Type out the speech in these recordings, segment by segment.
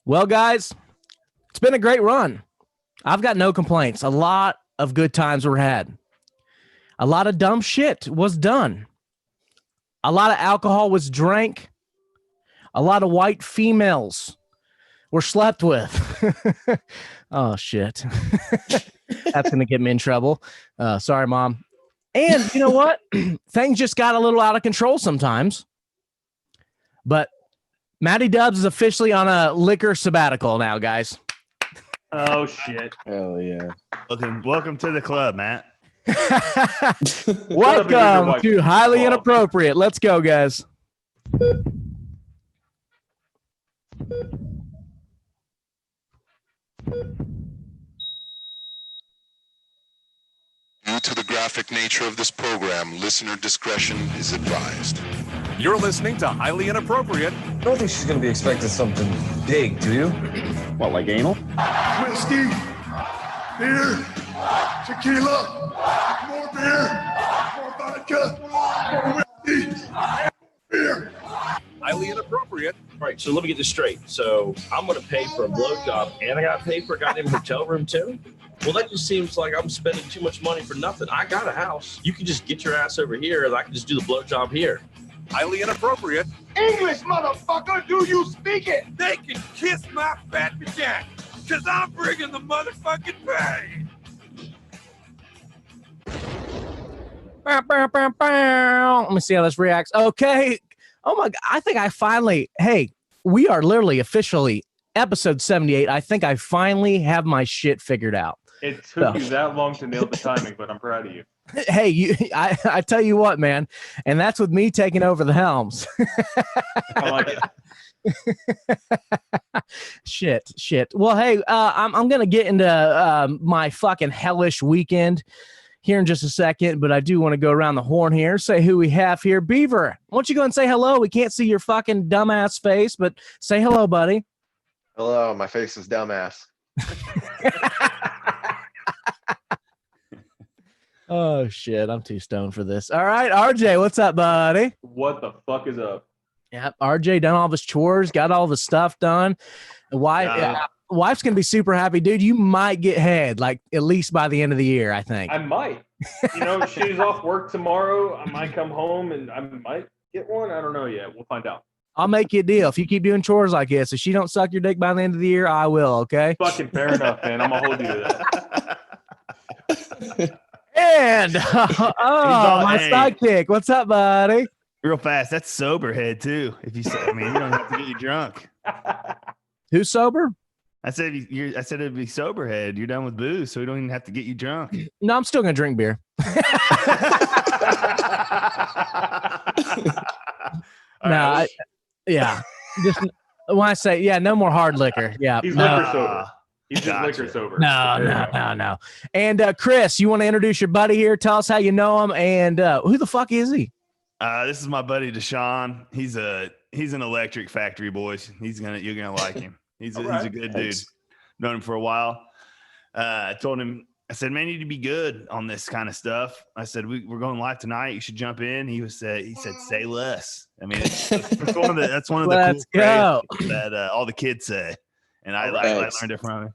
Well, guys, it's been a great run. I've got no complaints. A lot of good times were had. A lot of dumb shit was done. A lot of alcohol was drank. A lot of white females were slept with. Oh, shit. That's going to get me in trouble. Sorry, Mom. And you know what? Things just got a little out of control sometimes. But Matty Dubs is officially on a liquor sabbatical now, guys. Oh, shit. Hell yeah. Welcome to the club, Matt. Welcome to Highly Inappropriate. Let's go, guys. Due to the graphic nature of this program, listener discretion is advised. You're listening to Highly Inappropriate. I don't think she's going to be expecting something big, do you? What, like anal? Whiskey, beer, tequila, more beer, more vodka, more whiskey, beer. Highly Inappropriate. Right, so let me get this straight. So I'm going to pay for a blowjob, and I got to pay for a goddamn hotel room too? Well, that just seems like I'm spending too much money for nothing. I got a house. You can just get your ass over here, and I can just do the blowjob here. Highly Inappropriate. English, motherfucker, do you speak it? They can kiss my fat vagina, because I'm bringing the motherfucking pain. Let me see how this reacts. Okay. Oh, my God. I think I finally, hey, we are literally officially episode 78. I think I finally have my shit figured out. It took you that long to nail the timing, but I'm proud of you. Hey, I tell you what, man, and that's with me taking over the helms. I like it. Shit. Well, hey, I'm gonna get into my fucking hellish weekend here in just a second, but I do want to go around the horn here, say who we have here. Beaver, why don't you go and say hello? We can't see your fucking dumbass face, but say hello, buddy. Hello, my face is dumbass. Oh, shit. I'm too stoned for this. All right, RJ, what's up, buddy? What the fuck is up? Yep, RJ done all of his chores, got all the stuff done. Wife's going to be super happy. Dude, you might get head, like, at least by the end of the year, I think. I might. You know, she's off work tomorrow. I might come home and I might get one. I don't know yet. We'll find out. I'll make you a deal. If you keep doing chores like this, if she don't suck your dick by the end of the year, I will, okay? Fucking fair enough, man. I'm going to hold you to that. And, my sidekick. What's up, buddy? Real fast. That's sober head too. If you say, I mean, you don't have to get you drunk. Who's sober? I said it'd be sober head. You're done with booze, so we don't even have to get you drunk. No, I'm still gonna drink beer. Just when I say no more hard liquor. Yeah, he's liquor sober. He's just liquor sober. No. And Chris, you want to introduce your buddy here? Tell us how you know him and who the fuck is he? This is my buddy Deshaun. He's an electric factory boy. You're gonna like him. He's a good dude. Known him for a while. I told him, I said, man, you need to be good on this kind of stuff. I said, we're going live tonight. You should jump in. He said, say less. I mean, that's one of the cool phrases that all the kids say. And I learned it from him.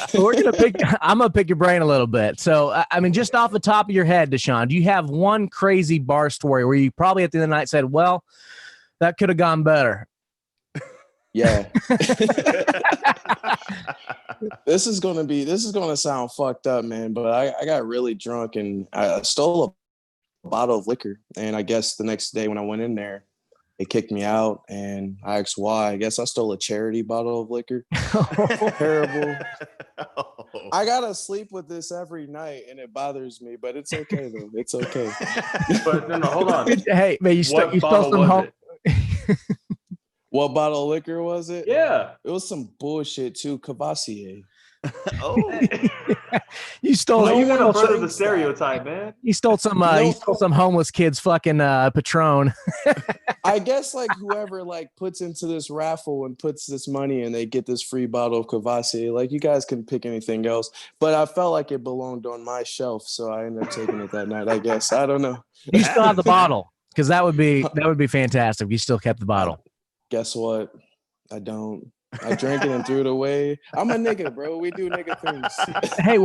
So I'm gonna pick your brain a little bit. So I mean, just off the top of your head, Deshaun, do you have one crazy bar story where you probably at the end of the night said, well, that could have gone better? Yeah. This is gonna sound fucked up, man, but I got really drunk and I stole a bottle of liquor. And I guess the next day when I went in there, they kicked me out, and I asked why. I guess I stole a charity bottle of liquor. Terrible. I gotta sleep with this every night, and it bothers me, but it's okay though. It's okay. But no, hold on. Hey, man, you stole some home. What bottle of liquor was it? Yeah. It was some bullshit too. Cavassier. Oh, you stole. You want to further the stereotype, man. You stole some. You stole some homeless kid's fucking Patron. I guess like whoever like puts into this raffle and puts this money and they get this free bottle of Cavassier. Like you guys can pick anything else, but I felt like it belonged on my shelf, so I ended up taking it that night. I guess I don't know. You still have the bottle because that would be fantastic. If you still kept the bottle. Guess what? I don't. I drank it and threw it away. I'm a nigga, bro. We do nigga things. Hey,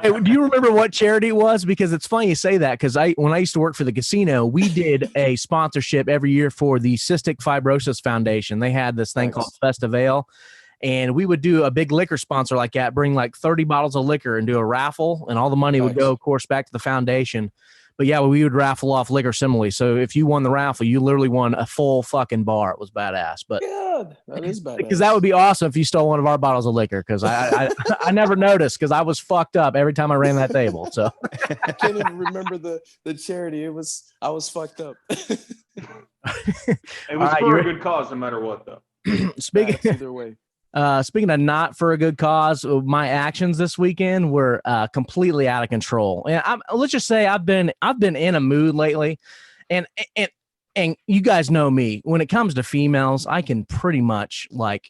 hey, do you remember what charity it was? Because it's funny you say that, because when I used to work for the casino, we did a sponsorship every year for the Cystic Fibrosis Foundation. They had this thing called Festivale, and we would do a big liquor sponsor like that, bring like 30 bottles of liquor and do a raffle, and all the money would go, of course, back to the foundation. But yeah, we would raffle off liquor similarly. So if you won the raffle, you literally won a full fucking bar. It was badass. But God, that is badass. Because that would be awesome if you stole one of our bottles of liquor. Because I never noticed, because I was fucked up every time I ran that table. So I can't even remember the charity. I was fucked up. It was for a good cause, no matter what, though. Either way. Speaking of not for a good cause, my actions this weekend were completely out of control. And let's just say I've been in a mood lately, and you guys know me. When it comes to females, I can pretty much I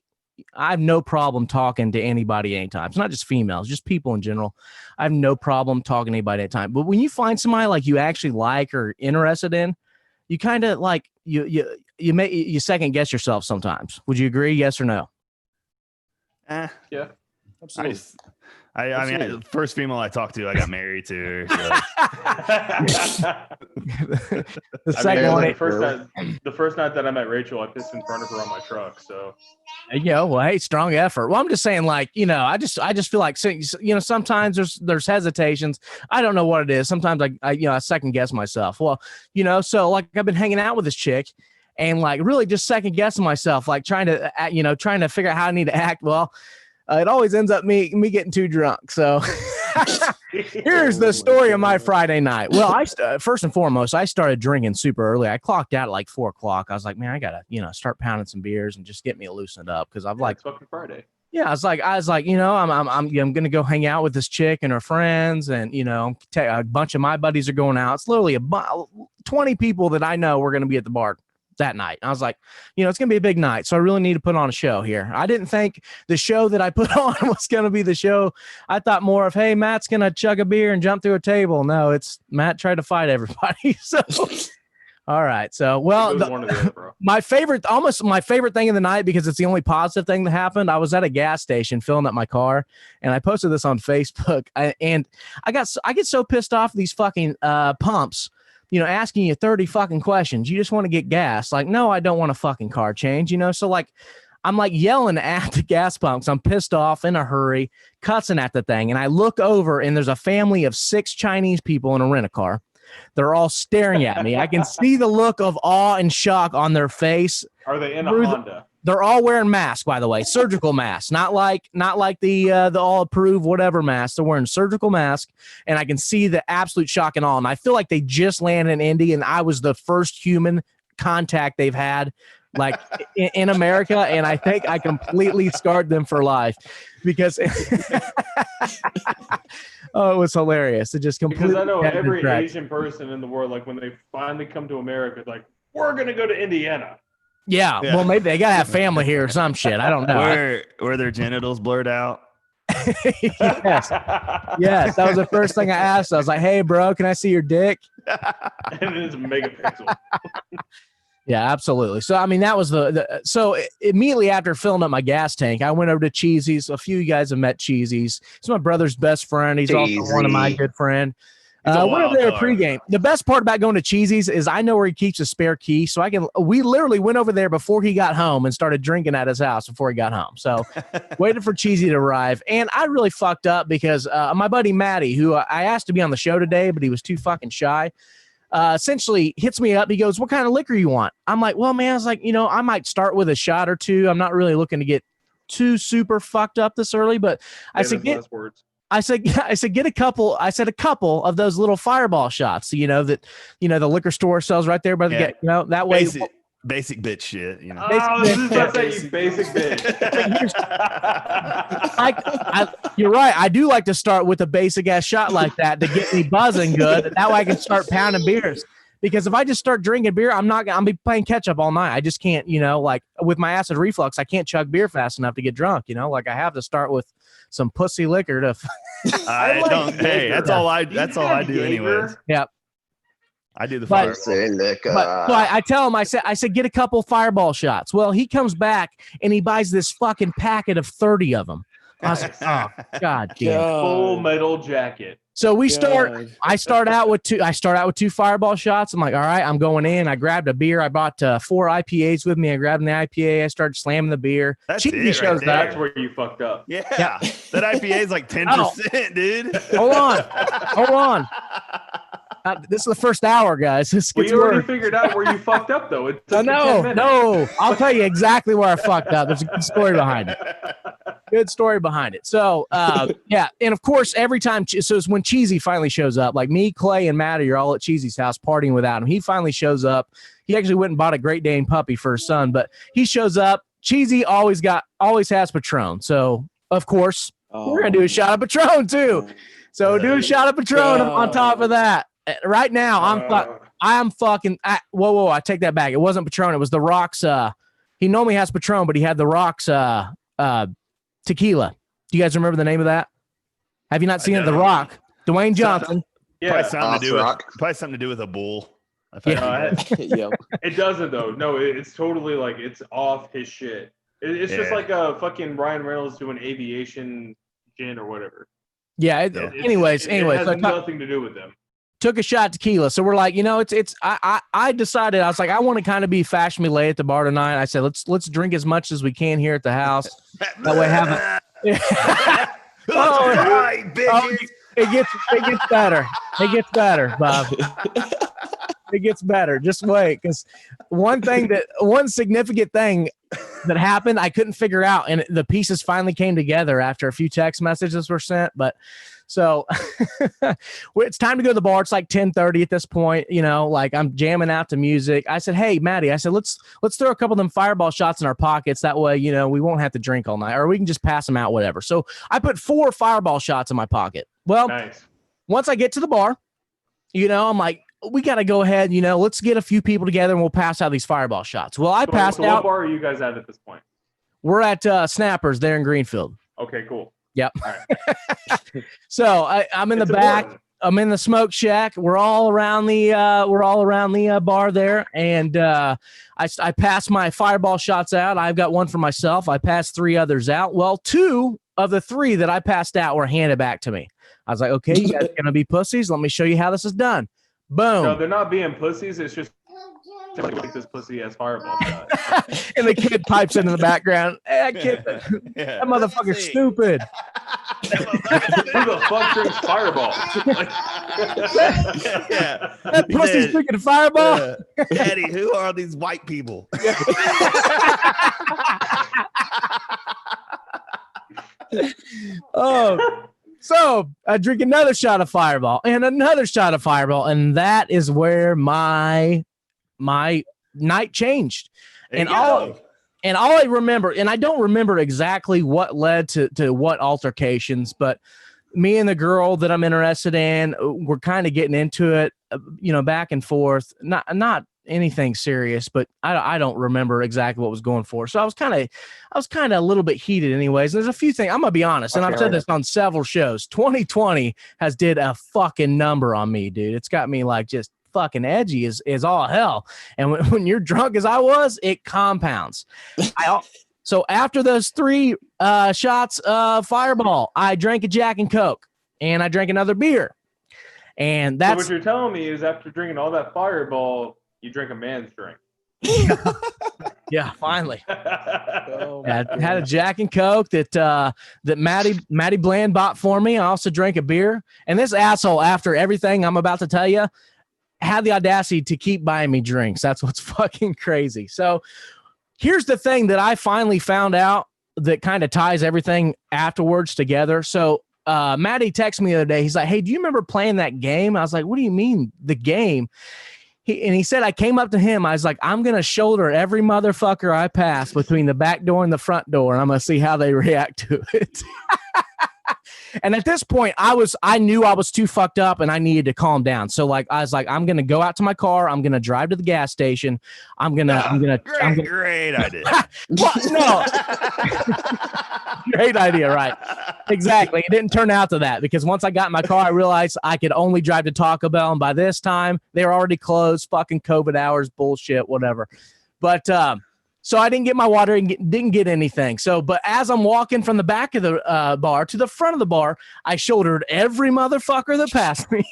have no problem talking to anybody anytime. It's not just females, just people in general. I have no problem talking to anybody anytime. But when you find somebody like you actually like or interested in, you kind of you second guess yourself sometimes. Would you agree? Yes or no? Yeah, absolutely. I mean, the first female I talked to, I got married to. So. The first night that I met Rachel, I pissed in front of her on my truck. So, well, hey, strong effort. Well, I'm just saying, I just feel like, sometimes there's hesitations. I don't know what it is. Sometimes I second guess myself. Well, so I've been hanging out with this chick. And really just second guessing myself, trying to figure out how I need to act. Well, it always ends up me getting too drunk. So here's the story of my Friday night. Well, first and foremost, I started drinking super early. I clocked out at 4 o'clock. I was like, man, I gotta start pounding some beers and just get me loosened up, because it's fucking Friday. Yeah, I was like, I'm gonna go hang out with this chick and her friends, and a bunch of my buddies are going out. It's literally 20 people that I know we're gonna be at the bar that night. I was like, it's going to be a big night, so I really need to put on a show here. I didn't think the show that I put on was going to be the show. I thought more of, hey, Matt's going to chug a beer and jump through a table. No, it's Matt tried to fight everybody. So, all right. So, my favorite thing of the night, because it's the only positive thing that happened, I was at a gas station filling up my car, and I posted this on Facebook, and I get so pissed off these fucking pumps, asking you 30 fucking questions. You just want to get gas. No, I don't want a fucking car change, So I'm yelling at the gas pumps. I'm pissed off, in a hurry, cussing at the thing. And I look over, and there's a family of 6 Chinese people in a rent-a-car. They're all staring at me. I can see the look of awe and shock on their face. Are they in a Honda? They're all wearing masks, by the way, surgical masks, not like the all approved whatever mask. They're wearing surgical masks, and I can see the absolute shock and awe. And I feel like they just landed in Indy, and I was the first human contact they've had in America, and I think I completely scarred them for life, because oh, it was hilarious. It just completely. Because I know every Asian person in the world, when they finally come to America, we're gonna go to Indiana. Yeah, well, maybe they gotta have family here or some shit. I don't know. Were their genitals blurred out? Yes, that was the first thing I asked. I was like, "Hey, bro, can I see your dick?" And it's a megapixel. Yeah, absolutely. So, I mean, that was so immediately after filling up my gas tank, I went over to Cheesy's. A few of you guys have met Cheesy's. He's my brother's best friend. He's also one of my good friends. Went over there pregame. The best part about going to Cheesy's is I know where he keeps a spare key, so we literally went over there before he got home and started drinking at his house before he got home. So waited for Cheesy to arrive, and I really fucked up because my buddy Matty, who I asked to be on the show today, but he was too fucking shy, essentially hits me up. He goes, "What kind of liquor you want?" I'm like, "Well, man," I was like, I might start with a shot or two. I'm not really looking to get too super fucked up this early, but I said, I said, get a couple. I said a couple of those little Fireball shots, the liquor store sells right there by the gate. That way. Basic bitch shit, Oh, this is what I say, you basic bitch. You're right. I do like to start with a basic ass shot like that to get me buzzing good. That way I can start pounding beers. Because if I just start drinking beer, I'll be playing catch up all night. I just can't, with my acid reflux, I can't chug beer fast enough to get drunk. I have to start with some pussy liquor to. That's all I do anyways. Yep. I do the But- fireball. But so I tell him, I said, get a couple fireball shots. Well, he comes back and he buys this fucking packet of 30 of them. I was like, oh, God damn. Full metal jacket. So I start out with two fireball shots. I'm like, all right, I'm going in. I grabbed a beer. I bought 4 IPAs with me. I grabbed an IPA. I started slamming the beer. That's Cheesy it shows right up. there. That's where you fucked up. Yeah. That IPA is like 10%, dude. Hold on. This is the first hour, guys. This Well, gets you already worse. figured out where you fucked up, though. It took you 10 minutes. No. I'll tell you exactly where I fucked up. There's a good story behind it. Good story behind it. So, yeah. And of course, every time, so it's when Cheesy finally shows up, like me, Clay, and Maddie are all at Cheesy's house partying without him. He finally shows up. He actually went and bought a Great Dane puppy for his son, but he shows up. Cheesy always has Patron. So, of course, we're going to do a shot of Patron too. So, do a shot of Patron on top of that. Right now, I'm fucking. Whoa! I take that back. It wasn't Patron. It was the Rocks. He normally has Patron, but he had the Rocks tequila. Do you guys remember the name of that? Have you not seen it? The Rock, Dwayne Johnson. Yeah, Probably something to do with a bull. It doesn't though. No, it's totally like it's off his shit. It's just like a fucking Ryan Reynolds doing aviation gin or whatever. Yeah. Anyways, it has so nothing to do with them. took a shot tequila. So we're like, I decided, I was like, I want to kind of be fashionably late at the bar tonight. I said, let's drink as much as we can here at the house. That way have it. It gets better. It gets better, Bob. It gets better. Just wait. Because one significant thing that happened, I couldn't figure out. And the pieces finally came together after a few text messages were sent. But so it's time to go to the bar. It's like 10:30 at this point, like I'm jamming out to music. I said, hey, Maddie, let's throw a couple of them fireball shots in our pockets. That way, we won't have to drink all night, or we can just pass them out, whatever. So I put 4 fireball shots in my pocket. Well, nice. Once I get to the bar, I'm like, we got to go ahead, let's get a few people together and we'll pass out these fireball shots. Well, I passed out. What bar are you guys at this point? We're at Snappers there in Greenfield. Okay, cool. Yep. All right. So I'm in the back. Important. I'm in the smoke shack. We're all around the bar there, and I pass my fireball shots out. I've got one for myself. I passed 3 others out. Well, 2 of the 3 that I passed out were handed back to me. I was like, okay, you guys are gonna be pussies. Let me show you how this is done. Boom. No, they're not being pussies. It's just like this pussy ass fireball shot. And the kid pipes into the background. Hey, that kid, that motherfucker's stupid. Who the fuck drinks fireball? That pussy's drinking fireball. Daddy, who are these white people? So I drink another shot of fireball and another shot of fireball, and that is where my night changed. And all I remember, and I don't remember exactly what led to what altercations, but me and the girl that I'm interested in, we're kind of getting into it, back and forth. Not anything serious, but I don't remember exactly what was going for. So I was kind of a little bit heated anyways. There's a few things, I'm gonna be honest, and I've said this on several shows. 2020 has did a fucking number on me, dude. It's got me like just fucking edgy is all hell. And when you're drunk as I was, it compounds. So after those 3 shots of fireball, I drank a Jack and Coke and I drank another beer. And that's so what you're telling me is after drinking all that fireball, you drink a man's drink. Yeah, finally. I had a Jack and Coke that Maddie Bland bought for me. I also drank a beer. And this asshole, after everything I'm about to tell you, had the audacity to keep buying me drinks. That's what's fucking crazy. So here's the thing that I finally found out that kind of ties everything afterwards together. So Maddie texted me the other day. He's like, hey, do you remember playing that game? I was like, what do you mean the game? He said, I came up to him. I was like, I'm going to shoulder every motherfucker I pass between the back door and the front door, and I'm going to see how they react to it. And at this point, I knew I was too fucked up and I needed to calm down. So like, I was like, I'm going to go out to my car. I'm going to drive to the gas station. Great idea. What? No. Great idea. Right. Exactly. It didn't turn out to that because once I got in my car, I realized I could only drive to Taco Bell. And by this time they were already closed, fucking COVID hours, bullshit, whatever. But, so I didn't get my water and didn't get anything. So, but as I'm walking from the back of the bar to the front of the bar, I shouldered every motherfucker that passed me.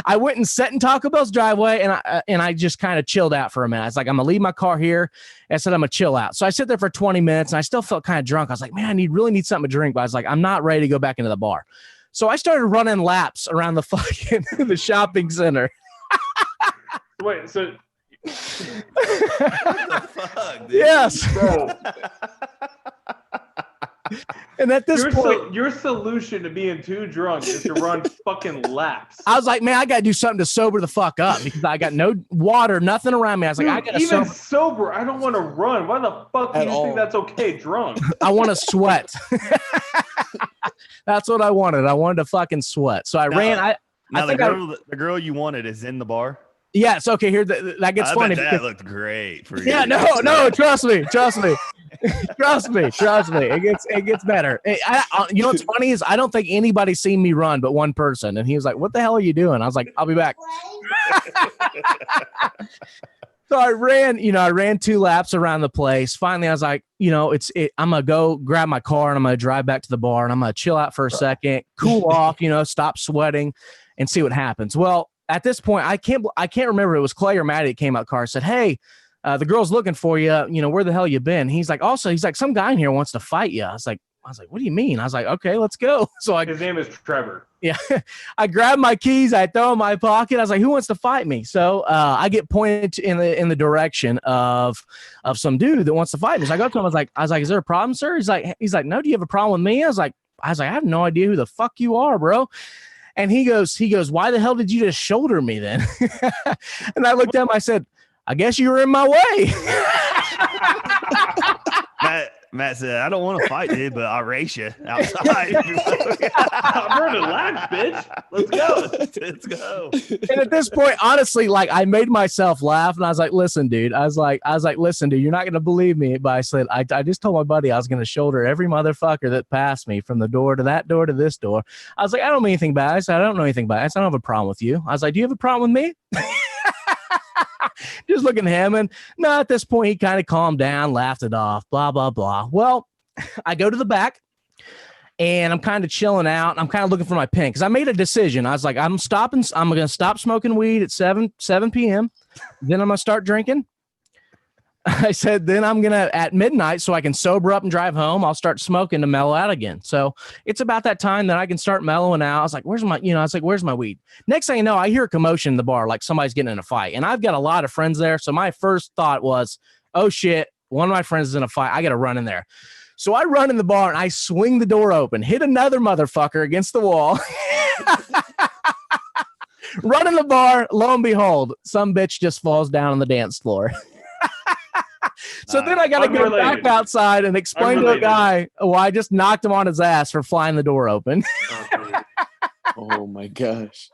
I went and sat in Taco Bell's driveway and I just kind of chilled out for a minute. I was like, I'm gonna leave my car here. I said, I'm gonna chill out. So I sit there for 20 minutes and I still felt kind of drunk. I was like, man, I really need something to drink. But I was like, I'm not ready to go back into the bar. So I started running laps around the fucking the shopping center. Wait, so What the fuck, dude? yes. bro, And at this point, your solution to being too drunk is to run fucking laps. I was like, man, I got to do something to sober the fuck up because I got no water, nothing around me. I was like, Dude, I got to even sober, I don't want to run. Why the fuck do At you all. think that's okay drunk? I want to sweat. That's what I wanted. I wanted to fucking sweat. So I ran. I think the girl you wanted is in the bar. yes. Okay. Here, that gets I funny. bet that because- looked great for you. yeah. No. Trust me. Trust me. It gets better. You know what's funny is I don't think anybody's seen me run but one person, and he was like, "What the hell are you doing?" I was like, "I'll be back." So I ran 2 laps around the place. Finally, I was like, I'm going to go grab my car and I'm going to drive back to the bar and I'm going to chill out for a second, cool off, stop sweating and see what happens. Well, at this point, I can't remember. It was Clay or Maddie that came out of the car and said, hey, the girl's looking for you. Where the hell you been? He's like, some guy in here wants to fight you. I was like, what do you mean? I was like, okay, let's go. So His name is Trevor. Yeah. I grabbed my keys. I throw in my pocket. I was like, who wants to fight me? So I get pointed in the direction of some dude that wants to fight me. So I go to him. I was like, is there a problem, sir? He's like, no, do you have a problem with me? I was like, I have no idea who the fuck you are, bro. And he goes, why the hell did you just shoulder me then? And I looked at him. I said, I guess you were in my way. Matt said, I don't want to fight, dude, but I'll race you outside. I'm running laps, bitch. Let's go. Let's go. And at this point, honestly, like I made myself laugh and I was like, listen, dude, listen, dude, you're not going to believe me. But I said, I just told my buddy I was going to shoulder every motherfucker that passed me from the door to that door to this door. I was like, I don't mean anything bad. I said, I don't know anything bad. I said, I don't have a problem with you. I was like, do you have a problem with me? Just looking at him, and no, at this point, he kind of calmed down, laughed it off, blah, blah, blah. Well, I go to the back, and I'm kind of chilling out. I'm kind of looking for my pen, because I made a decision. I was like, I'm going to stop smoking weed at 7 p.m., then I'm going to start drinking. I said, then I'm going to, at midnight, so I can sober up and drive home, I'll start smoking to mellow out again. So it's about that time that I can start mellowing out. I was like, where's my weed? Next thing you know, I hear a commotion in the bar, like somebody's getting in a fight. And I've got a lot of friends there. So my first thought was, oh shit, one of my friends is in a fight. I got to run in there. So I run in the bar and I swing the door open, hit another motherfucker against the wall. Run in the bar. Lo and behold, some bitch just falls down on the dance floor. So then I got to go back outside and explain to a guy why I just knocked him on his ass for flying the door open. Oh my gosh.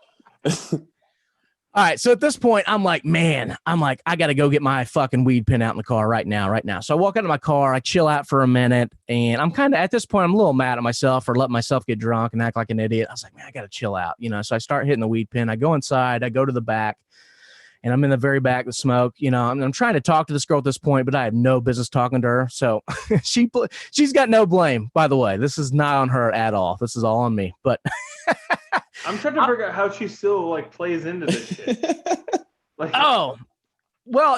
All right. So at this point, I'm like, I got to go get my fucking weed pen out in the car right now. So I walk out of my car, I chill out for a minute, and I'm kind of, at this point, I'm a little mad at myself for letting myself get drunk and act like an idiot. I was like, man, I got to chill out, So I start hitting the weed pen. I go inside, I go to the back. And I'm in the very back to smoke, I'm trying to talk to this girl at this point, but I have no business talking to her. So she's got no blame, by the way. This is not on her at all. This is all on me. But I'm trying to figure out how she still plays into this shit. Well,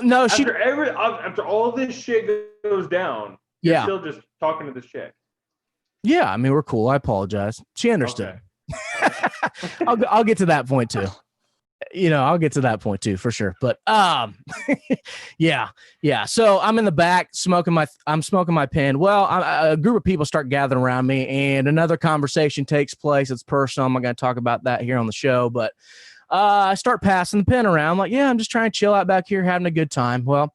no, after all this shit goes down, you're still just talking to this chick. Yeah, I mean, we're cool. I apologize. She understood. Okay. I'll get to that point too. I'll get to that point too, for sure. But yeah. So I'm in the back smoking my pen. Well, a group of people start gathering around me, and another conversation takes place. It's personal. I'm not going to talk about that here on the show, but I start passing the pen around. I'm like, yeah, I'm just trying to chill out back here, having a good time. Well,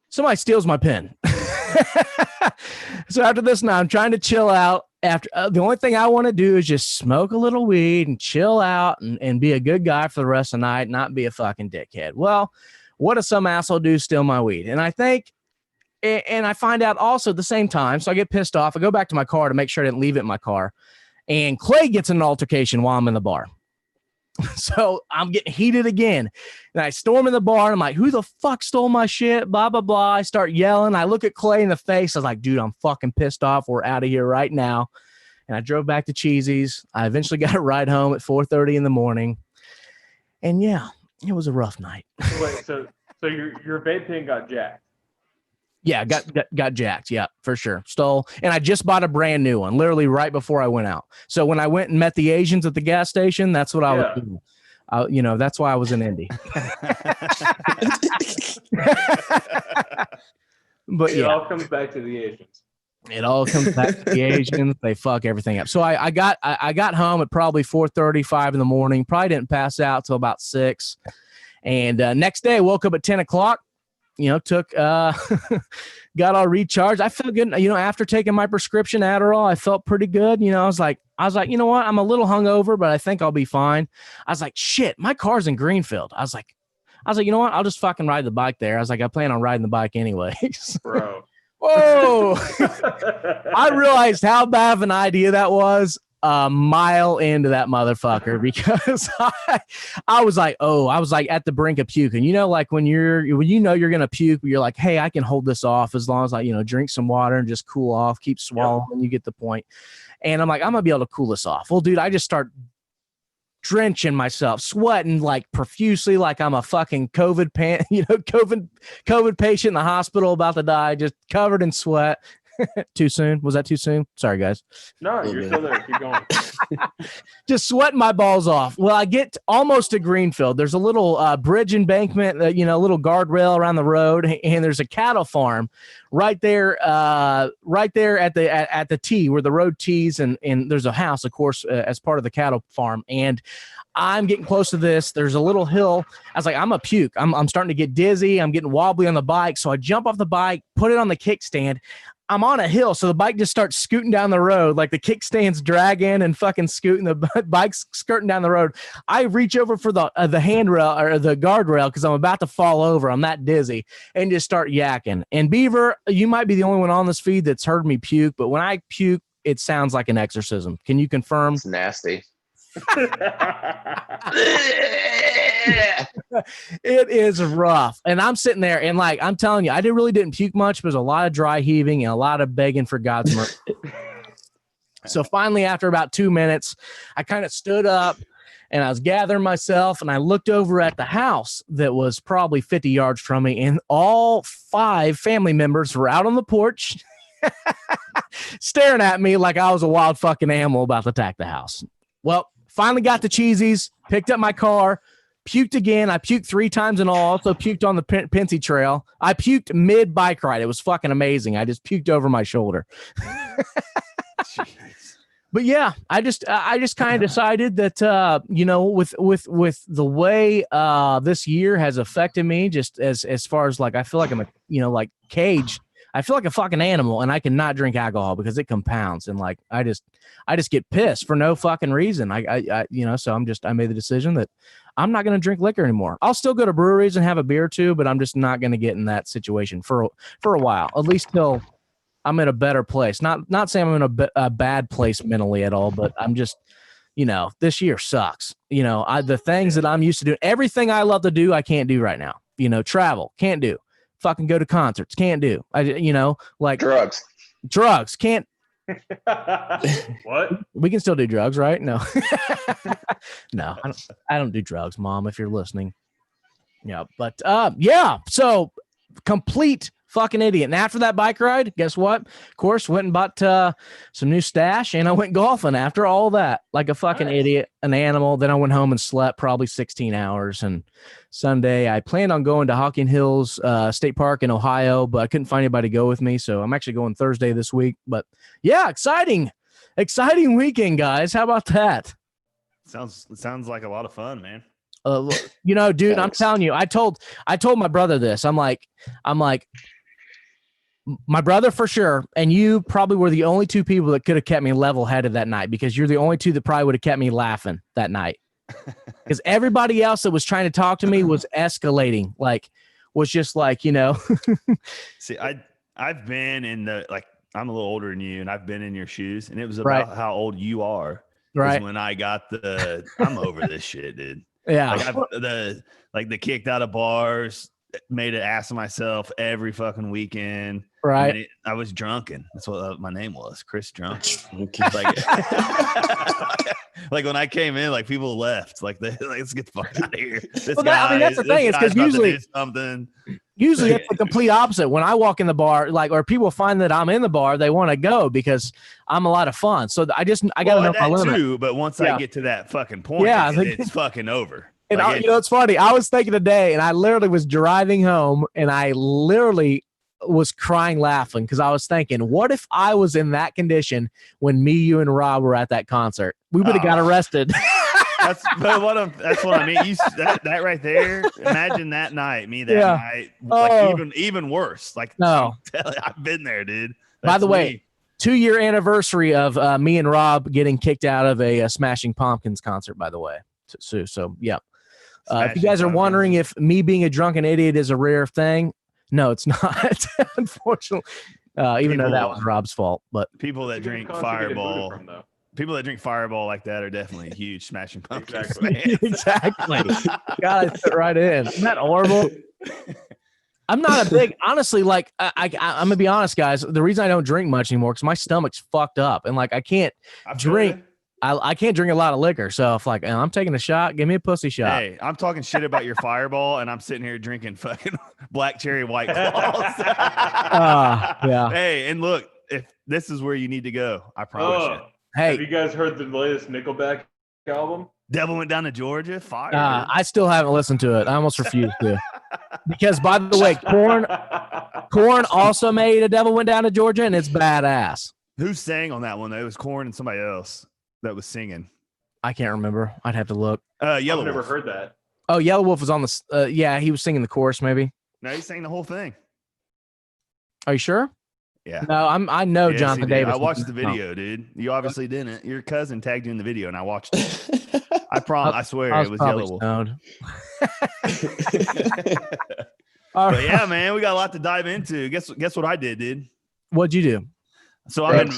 somebody steals my pen. So after this, now I'm trying to chill out. after the only thing I want to do is just smoke a little weed and chill out and be a good guy for the rest of the night, not be a fucking dickhead. Well, what does some asshole do? Steal my weed. And I think, and I find out also at the same time. So I get pissed off. I go back to my car to make sure I didn't leave it in my car. And Clay gets in an altercation while I'm in the bar. So I'm getting heated again. And I storm in the bar. And I'm like, who the fuck stole my shit? Blah, blah, blah. I start yelling. I look at Clay in the face. I was like, dude, I'm fucking pissed off. We're out of here right now. And I drove back to Cheesy's. I eventually got a ride home at 4:30 in the morning. And yeah, it was a rough night. Wait, so your vape pen got jacked? Yeah, got jacked. Yeah, for sure. Stole. And I just bought a brand new one, literally right before I went out. So when I went and met the Asians at the gas station, that's what I was doing. That's why I was in Indy. But it all comes back to the Asians. It all comes back to the Asians. They fuck everything up. So I got home at probably 4:35 in the morning. Probably didn't pass out till about 6. And next day I woke up at 10 o'clock. Got all recharged. I felt good. After taking my prescription Adderall, I felt pretty good. I was like, you know what? I'm a little hungover, but I think I'll be fine. I was like, shit, my car's in Greenfield. I was like, you know what? I'll just fucking ride the bike there. I was like, I plan on riding the bike anyways. Bro. Whoa. I realized how bad of an idea that was a mile into that motherfucker, because I was like at the brink of puking. Like when you're gonna puke, you're like, hey, I can hold this off as long as I drink some water and just cool off, keep swallowing. Yep. You get the point. And I'm like, I'm gonna be able to cool this off. Well, dude, I just start drenching myself, sweating like profusely, like I'm a fucking COVID patient in the hospital about to die, just covered in sweat. Too soon? Was that too soon? Sorry, guys. No, you're still there. Keep going. Just sweating my balls off. Well, I get almost to Greenfield. There's a little bridge embankment, a little guardrail around the road, and there's a cattle farm right there at the T where the road tees, and there's a house, of course, as part of the cattle farm. And I'm getting close to this. There's a little hill. I was like, I'm a puke. I'm starting to get dizzy. I'm getting wobbly on the bike. So I jump off the bike, put it on the kickstand. I'm on a hill, so the bike just starts scooting down the road, like the kickstand's dragging and fucking scooting, the bike's skirting down the road. I reach over for the handrail or the guardrail because I'm about to fall over. I'm that dizzy, and just start yakking. And Beaver, you might be the only one on this feed that's heard me puke, but when I puke, it sounds like an exorcism. Can you confirm? It's nasty. It is rough. And I'm sitting there and like, I'm telling you, I really didn't puke much, but there's a lot of dry heaving and a lot of begging for God's mercy. So finally, after about 2 minutes, I kind of stood up and I was gathering myself, and I looked over at the house that was probably 50 yards from me, and all 5 family members were out on the porch staring at me like I was a wild fucking animal about to attack the house. Well, finally got to Cheesy's, picked up my car, puked again. I puked 3 times in all. Also puked on the Pincy Trail. I puked mid bike ride. It was fucking amazing. I just puked over my shoulder. But yeah, I just kind of decided that with the way this year has affected me, just as far as like I feel like I'm like caged. I feel like a fucking animal, and I cannot drink alcohol because it compounds, and like I just get pissed for no fucking reason. So I made the decision that I'm not going to drink liquor anymore. I'll still go to breweries and have a beer or two, but I'm just not going to get in that situation for a while, at least till I'm in a better place. Not saying I'm in a bad place mentally at all, but I'm just, this year sucks. The things that I'm used to doing, everything I love to do, I can't do right now. Travel, can't do. Fucking go to concerts, can't do. Like drugs, can't. What? We can still do drugs, right? No, no, I don't do drugs, Mom, if you're listening. Yeah, but yeah. So complete fucking idiot. And after that bike ride, guess what? Of course, went and bought some new stash, and I went golfing after all that, like a fucking idiot, an animal. Then I went home and slept probably 16 hours. And Sunday, I planned on going to Hocking Hills State Park in Ohio, but I couldn't find anybody to go with me. So I'm actually going Thursday this week. But yeah, exciting weekend, guys. How about that? Sounds like a lot of fun, man. Dude, I'm telling you, I told my brother this. I'm like, My brother for sure, and you probably were the only two people that could have kept me level-headed that night, because you're the only two that probably would have kept me laughing that night. Because everybody else that was trying to talk to me was escalating, was just See, I've been in I'm a little older than you, and I've been in your shoes, and it was about how old you are. Right. When I got I'm over this shit, dude. Yeah. The kicked out of bars, made an ass of myself every fucking weekend. Right. I mean, I was drunken. That's what my name was, Chris Drunk. Like when I came in, people left. Let's get the fuck out of here. That's the thing. It's because usually it's the complete opposite. When I walk in the bar, or people find that I'm in the bar, they want to go because I'm a lot of fun. So I got to know my limit. Too, but once I get to that fucking point, it's fucking over. And it's funny. I was thinking today, and I literally was driving home, and I literally was crying laughing because I was thinking, what if I was in that condition when me, you, and Rob were at that concert? We would have got arrested. That's what I mean. That right there. Imagine that night, night, even worse. No, I've been there, dude. By the way, 2-year anniversary of me and Rob getting kicked out of a Smashing Pumpkins concert. By the way, so yeah. If you guys are wondering if me being a drunken idiot is a rare thing, no, it's not. Unfortunately, even though that was Rob's fault. But people that drink Fireball. People that drink Fireball like that are definitely huge Smashing Pumpkins. Exactly. Gotta fit right in. Isn't that horrible? I'm not a big, honestly, I'm gonna be honest, guys. The reason I don't drink much anymore because my stomach's fucked up, and I can't drink. I can't drink a lot of liquor, so if I'm taking a shot, give me a pussy shot. Hey, I'm talking shit about your Fireball, and I'm sitting here drinking fucking black cherry White Claws. Yeah. Hey, and look, if this is where you need to go, I promise you. Hey, have you guys heard the latest Nickelback album? Devil Went Down to Georgia. Fire. I still haven't listened to it. I almost refuse to. Because, by the way, Korn also made a Devil Went Down to Georgia, and it's badass. Who sang on that one? Though? It was Korn and somebody else that was singing. I can't remember. I'd have to look. Yellow I've never Wolf. heard that. Oh, Yellow Wolf was on the. Yeah, he was singing the chorus, maybe. No, he sang the whole thing. Are you sure? Yeah. No, I know Yes, Jonathan Davis. I watched the video, dude. You obviously didn't. Your cousin tagged you in the video, and I watched it. I swear it was Yellow Wolf. But yeah, man, we got a lot to dive into. Guess what I did, dude? What'd you do? So I'm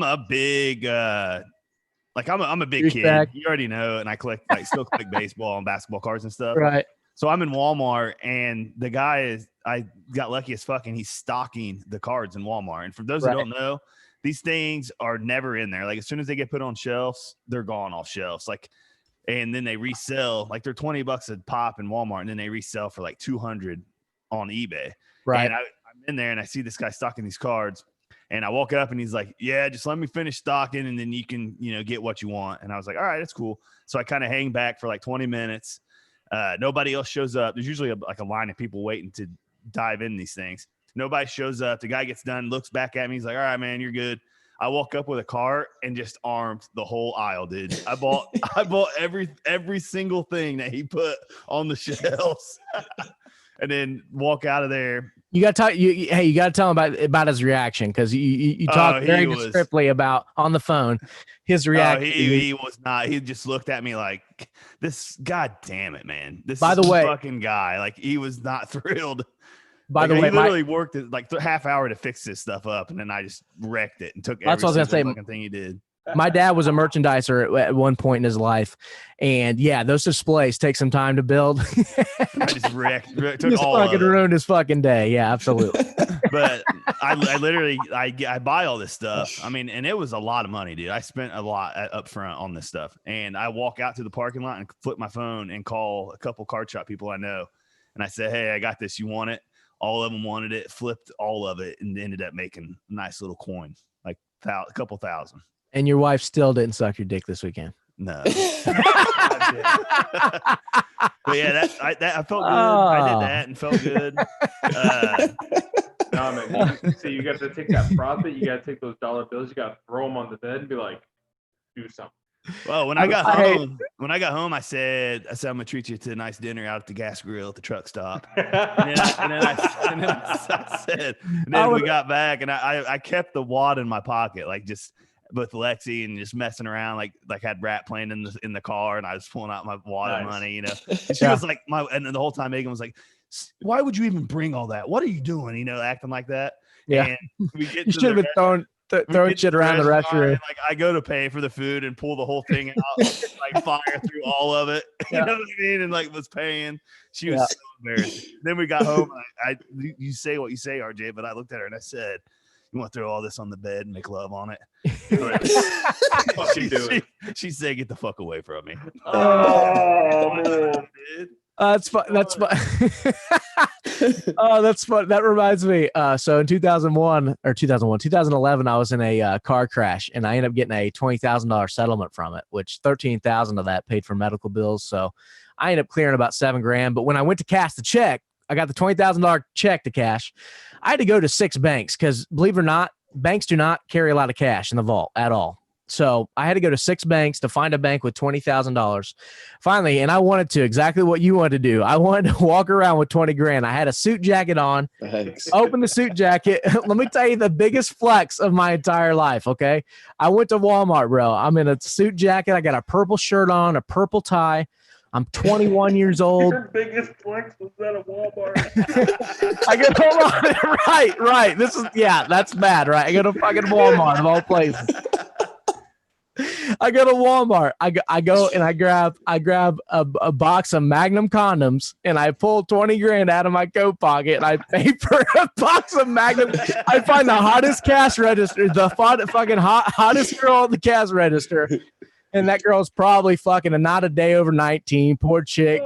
a big I'm a big kid. You already know, and I still collect baseball and basketball cards and stuff. Right. So I'm in Walmart, and the guy I got lucky as fuck, and he's stocking the cards in Walmart. And for those that don't know, these things are never in there. As soon as they get put on shelves, they're gone off shelves. And then they resell, they're $20 a pop in Walmart, and then they resell for $200 on eBay. Right. And I'm in there, and I see this guy stocking these cards, and I walk up, and he's like, "Yeah, just let me finish stocking, and then you can, get what you want." And I was like, "All right, that's cool." So I kind of hang back for 20 minutes. Nobody else shows up. There's usually a line of people waiting to dive in these things. Nobody shows up. The guy gets done, looks back at me. He's like, "All right, man, you're good." I walk up with a cart and just armed the whole aisle, dude. I bought every single thing that he put on the shelves, and then walk out of there. You got to you got to tell him about his reaction, because you talked very descriptively about on the phone his reaction. He was not. He just looked at me like this. God damn it, man! This fucking guy. He was not thrilled. By the way, he literally worked half hour to fix this stuff up, and then I just wrecked it and took every fucking thing he did. My dad was a merchandiser at one point in his life, and yeah, those displays take some time to build. I just wrecked. Took all fucking ruined his fucking day. Yeah, absolutely. But I literally buy all this stuff. I mean, and it was a lot of money, dude. I spent a lot up front on this stuff, and I walk out to the parking lot and flip my phone and call a couple card shop people I know, and I said, "Hey, I got this. You want it?" All of them wanted it. Flipped all of it, and ended up making a nice little coin, a couple thousand. And your wife still didn't suck your dick this weekend? No. But yeah, I felt good. I did that and felt good. No, man. So you got to take that profit. You got to take those dollar bills. You got to throw them on the bed and be like, do something. Well, when I got home, I said I'm gonna treat you to a nice dinner out at the gas grill at the truck stop. And then I said, and then we got back, and I kept the wad in my pocket, like just with Lexi and just messing around, like had rap playing in the car, and I was pulling out my wad of money, you know. And she was like, and then the whole time Megan was like, "Why would you even bring all that? What are you doing?" You know, acting like that. Yeah, and we get you should have been throwing shit around the restroom. Like I go to pay for the food and pull the whole thing out, like fire through all of it. You know what I mean? And like was paying. She was so embarrassed. Then we got home. You say what you say, RJ, but I looked at her and I said, "You want to throw all this on the bed and make love on it?" She said, "Get the fuck away from me." Oh, that's fun. That's fun. Oh, that's fun. That reminds me. So in 2011, I was in a car crash, and I ended up getting a $20,000 settlement from it, which 13,000 of that paid for medical bills. So I ended up clearing about $7,000. But when I went to cash the check, I got the $20,000 check to cash. I had to go to 6 banks because, believe it or not, banks do not carry a lot of cash in the vault at all. So I had to go to 6 banks to find a bank with $20,000. Finally, and I wanted to exactly what you wanted to do. I wanted to walk around with $20,000. I had a suit jacket on. Thanks. Open the suit jacket. Let me tell you the biggest flex of my entire life. Okay, I went to Walmart, bro. I'm in a suit jacket. I got a purple shirt on, a purple tie. I'm 21 years old. Your biggest flex was at a Walmart. I go, hold on. Right. That's bad, right? I go to fucking Walmart of all places. I go to Walmart. I go and I grab a box of Magnum condoms, and I pull $20,000 out of my coat pocket, and I pay for a box of Magnum. I find the hottest cash register, the fucking hottest girl at the cash register. And that girl's probably fucking not a day over 19. Poor chick.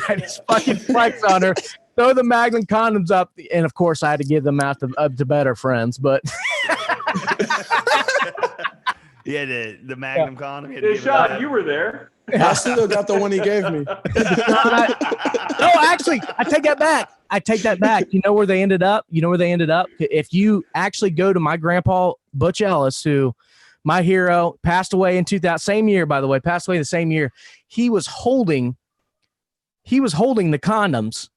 I just fucking flex on her. Throw the Magnum condoms up. And of course, I had to give them out to better friends. But yeah, the Magnum condom. Sean, you were there. I still got the one he gave me. No, actually, I take that back. You know where they ended up? If you actually go to my grandpa, Butch Ellis, who my hero passed away in 2000, same year, by the way, passed away the same year. He was holding the condoms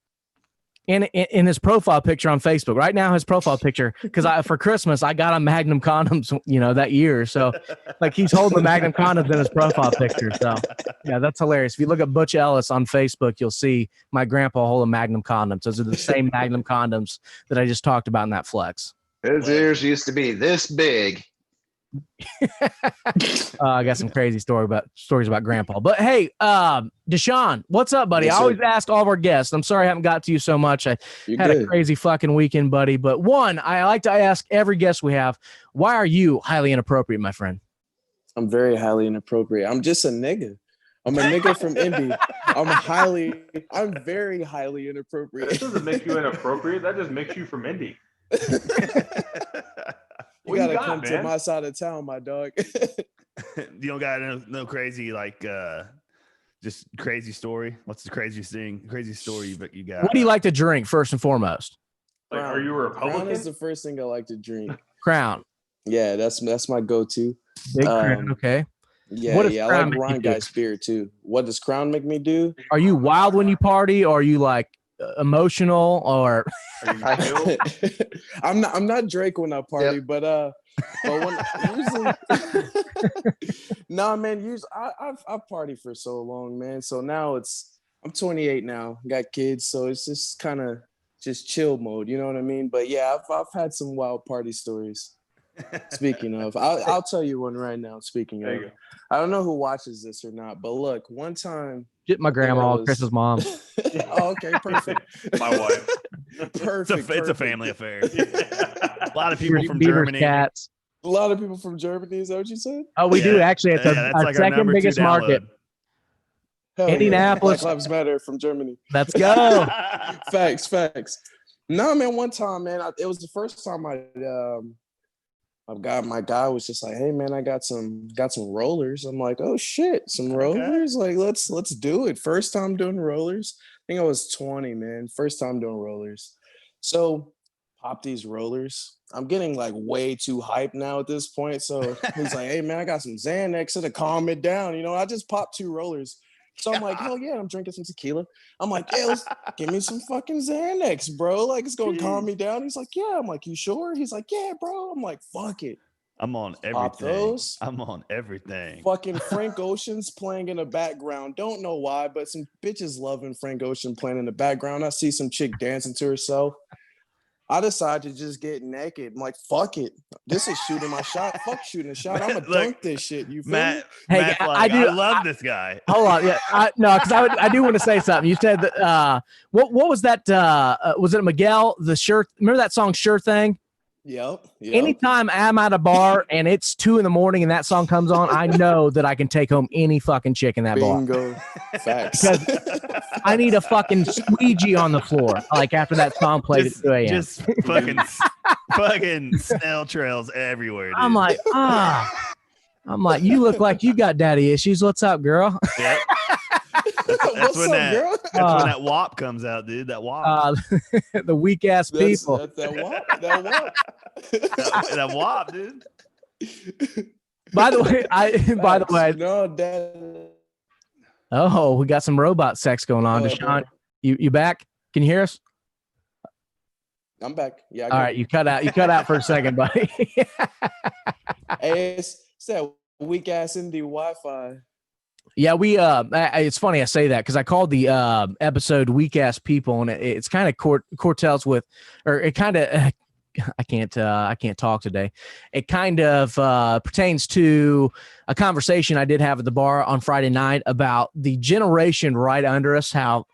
in his profile picture on Facebook. Right now, his profile picture, because for Christmas I got a Magnum condoms, that year. So like he's holding the Magnum condoms in his profile picture. So yeah, that's hilarious. If you look at Butch Ellis on Facebook, you'll see my grandpa holding Magnum condoms. Those are the same Magnum condoms that I just talked about in that flex. His ears used to be this big. I got some crazy stories about grandpa. But hey, Deshaun, what's up, buddy? Yes, I always ask all of our guests. I'm sorry I haven't got to you so much. I had a crazy fucking weekend, buddy. But one, I like to ask every guest we have, why are you highly inappropriate, my friend? I'm very highly inappropriate. I'm just a nigga. I'm a nigga from Indy. I'm very highly inappropriate. That doesn't make you inappropriate. That just makes you from Indy. You gotta come to my side of town, my dog. You don't got no crazy just crazy story. What's the crazy story you got? What do you like to drink first and foremost? Like, are you a Republican? Crown is the first thing I like to drink. Crown. Yeah, that's my go-to. Big Crown. Okay. Yeah, I like Ryan Guy's beer too. What does Crown make me do? Are you wild when you party, or are you like emotional, or I'm not Drake when I party, but when usually man, usually I've partied for so long, man. So now I'm 28 now, got kids, so it's just kind of just chill mode, you know what I mean? But yeah, I've had some wild party stories. Speaking of, I'll tell you one right now. Speaking of, I don't know who watches this or not, but look, one time, my grandma, Chris's mom. Oh, okay, perfect. My wife. Perfect. It's a family affair. A lot of people from Germany. Cats. A lot of people from Germany. Is that what you said? Oh, we do actually. It's our second biggest market. Indianapolis. Black Lives Matter from Germany. Let's go. Facts. No, man. One time, man, it was the first time my guy was just like, "Hey, man, I got some rollers." I'm like, "Oh shit, some rollers! Like, let's do it." First time doing rollers. I think I was 20, man. First time doing rollers. So pop these rollers. I'm getting like way too hyped now at this point. So he's like, hey man, I got some Xanax to calm it down. You know, I just popped 2 rollers. So I'm like, hell yeah, I'm drinking some tequila. I'm like, yeah, let's give me some fucking Xanax, bro. Like, it's gonna calm me down. He's like, yeah. I'm like, you sure? He's like, yeah, bro. I'm like, fuck it. I'm on Pop everything. those. I'm on everything. Fucking Frank Ocean's playing in the background. Don't know why, but some bitches loving Frank Ocean playing in the background. I see some chick dancing to herself. I decided to just get naked. I'm like, fuck it. This is shooting my shot. Fuck shooting a shot. I'm gonna dunk this shit. You feel me? Hey, I love this guy. Hold on, yeah, no, because I do want to say something. You said that what was that? Was it Miguel? The Sure, remember that song "Sure Thing"? Yep. Anytime I'm at a bar and it's 2 a.m. and that song comes on, I know that I can take home any fucking chick in that Bingo. bar. Facts. Because I need a fucking squeegee on the floor, like after that song played at 2 a.m. Just fucking snail trails everywhere, dude. I'm like, you look like you got daddy issues. What's up, girl? Yep. That's when that WAP comes out, dude. That WAP. The weak ass people. That WAP. That WAP, dude. By the way, no, Dad. Oh, we got some robot sex going on. Deshaun, you back? Can you hear us? I'm back. Yeah. All right, you cut out. You cut out for a second, buddy. Hey, it's that weak ass indie Wi-Fi. Yeah, we it's funny I say that because I called the episode "Weak Ass People" and it's kind of cartels with, or it kind of I can't talk today. It kind of pertains to a conversation I did have at the bar on Friday night about the generation right under us. How,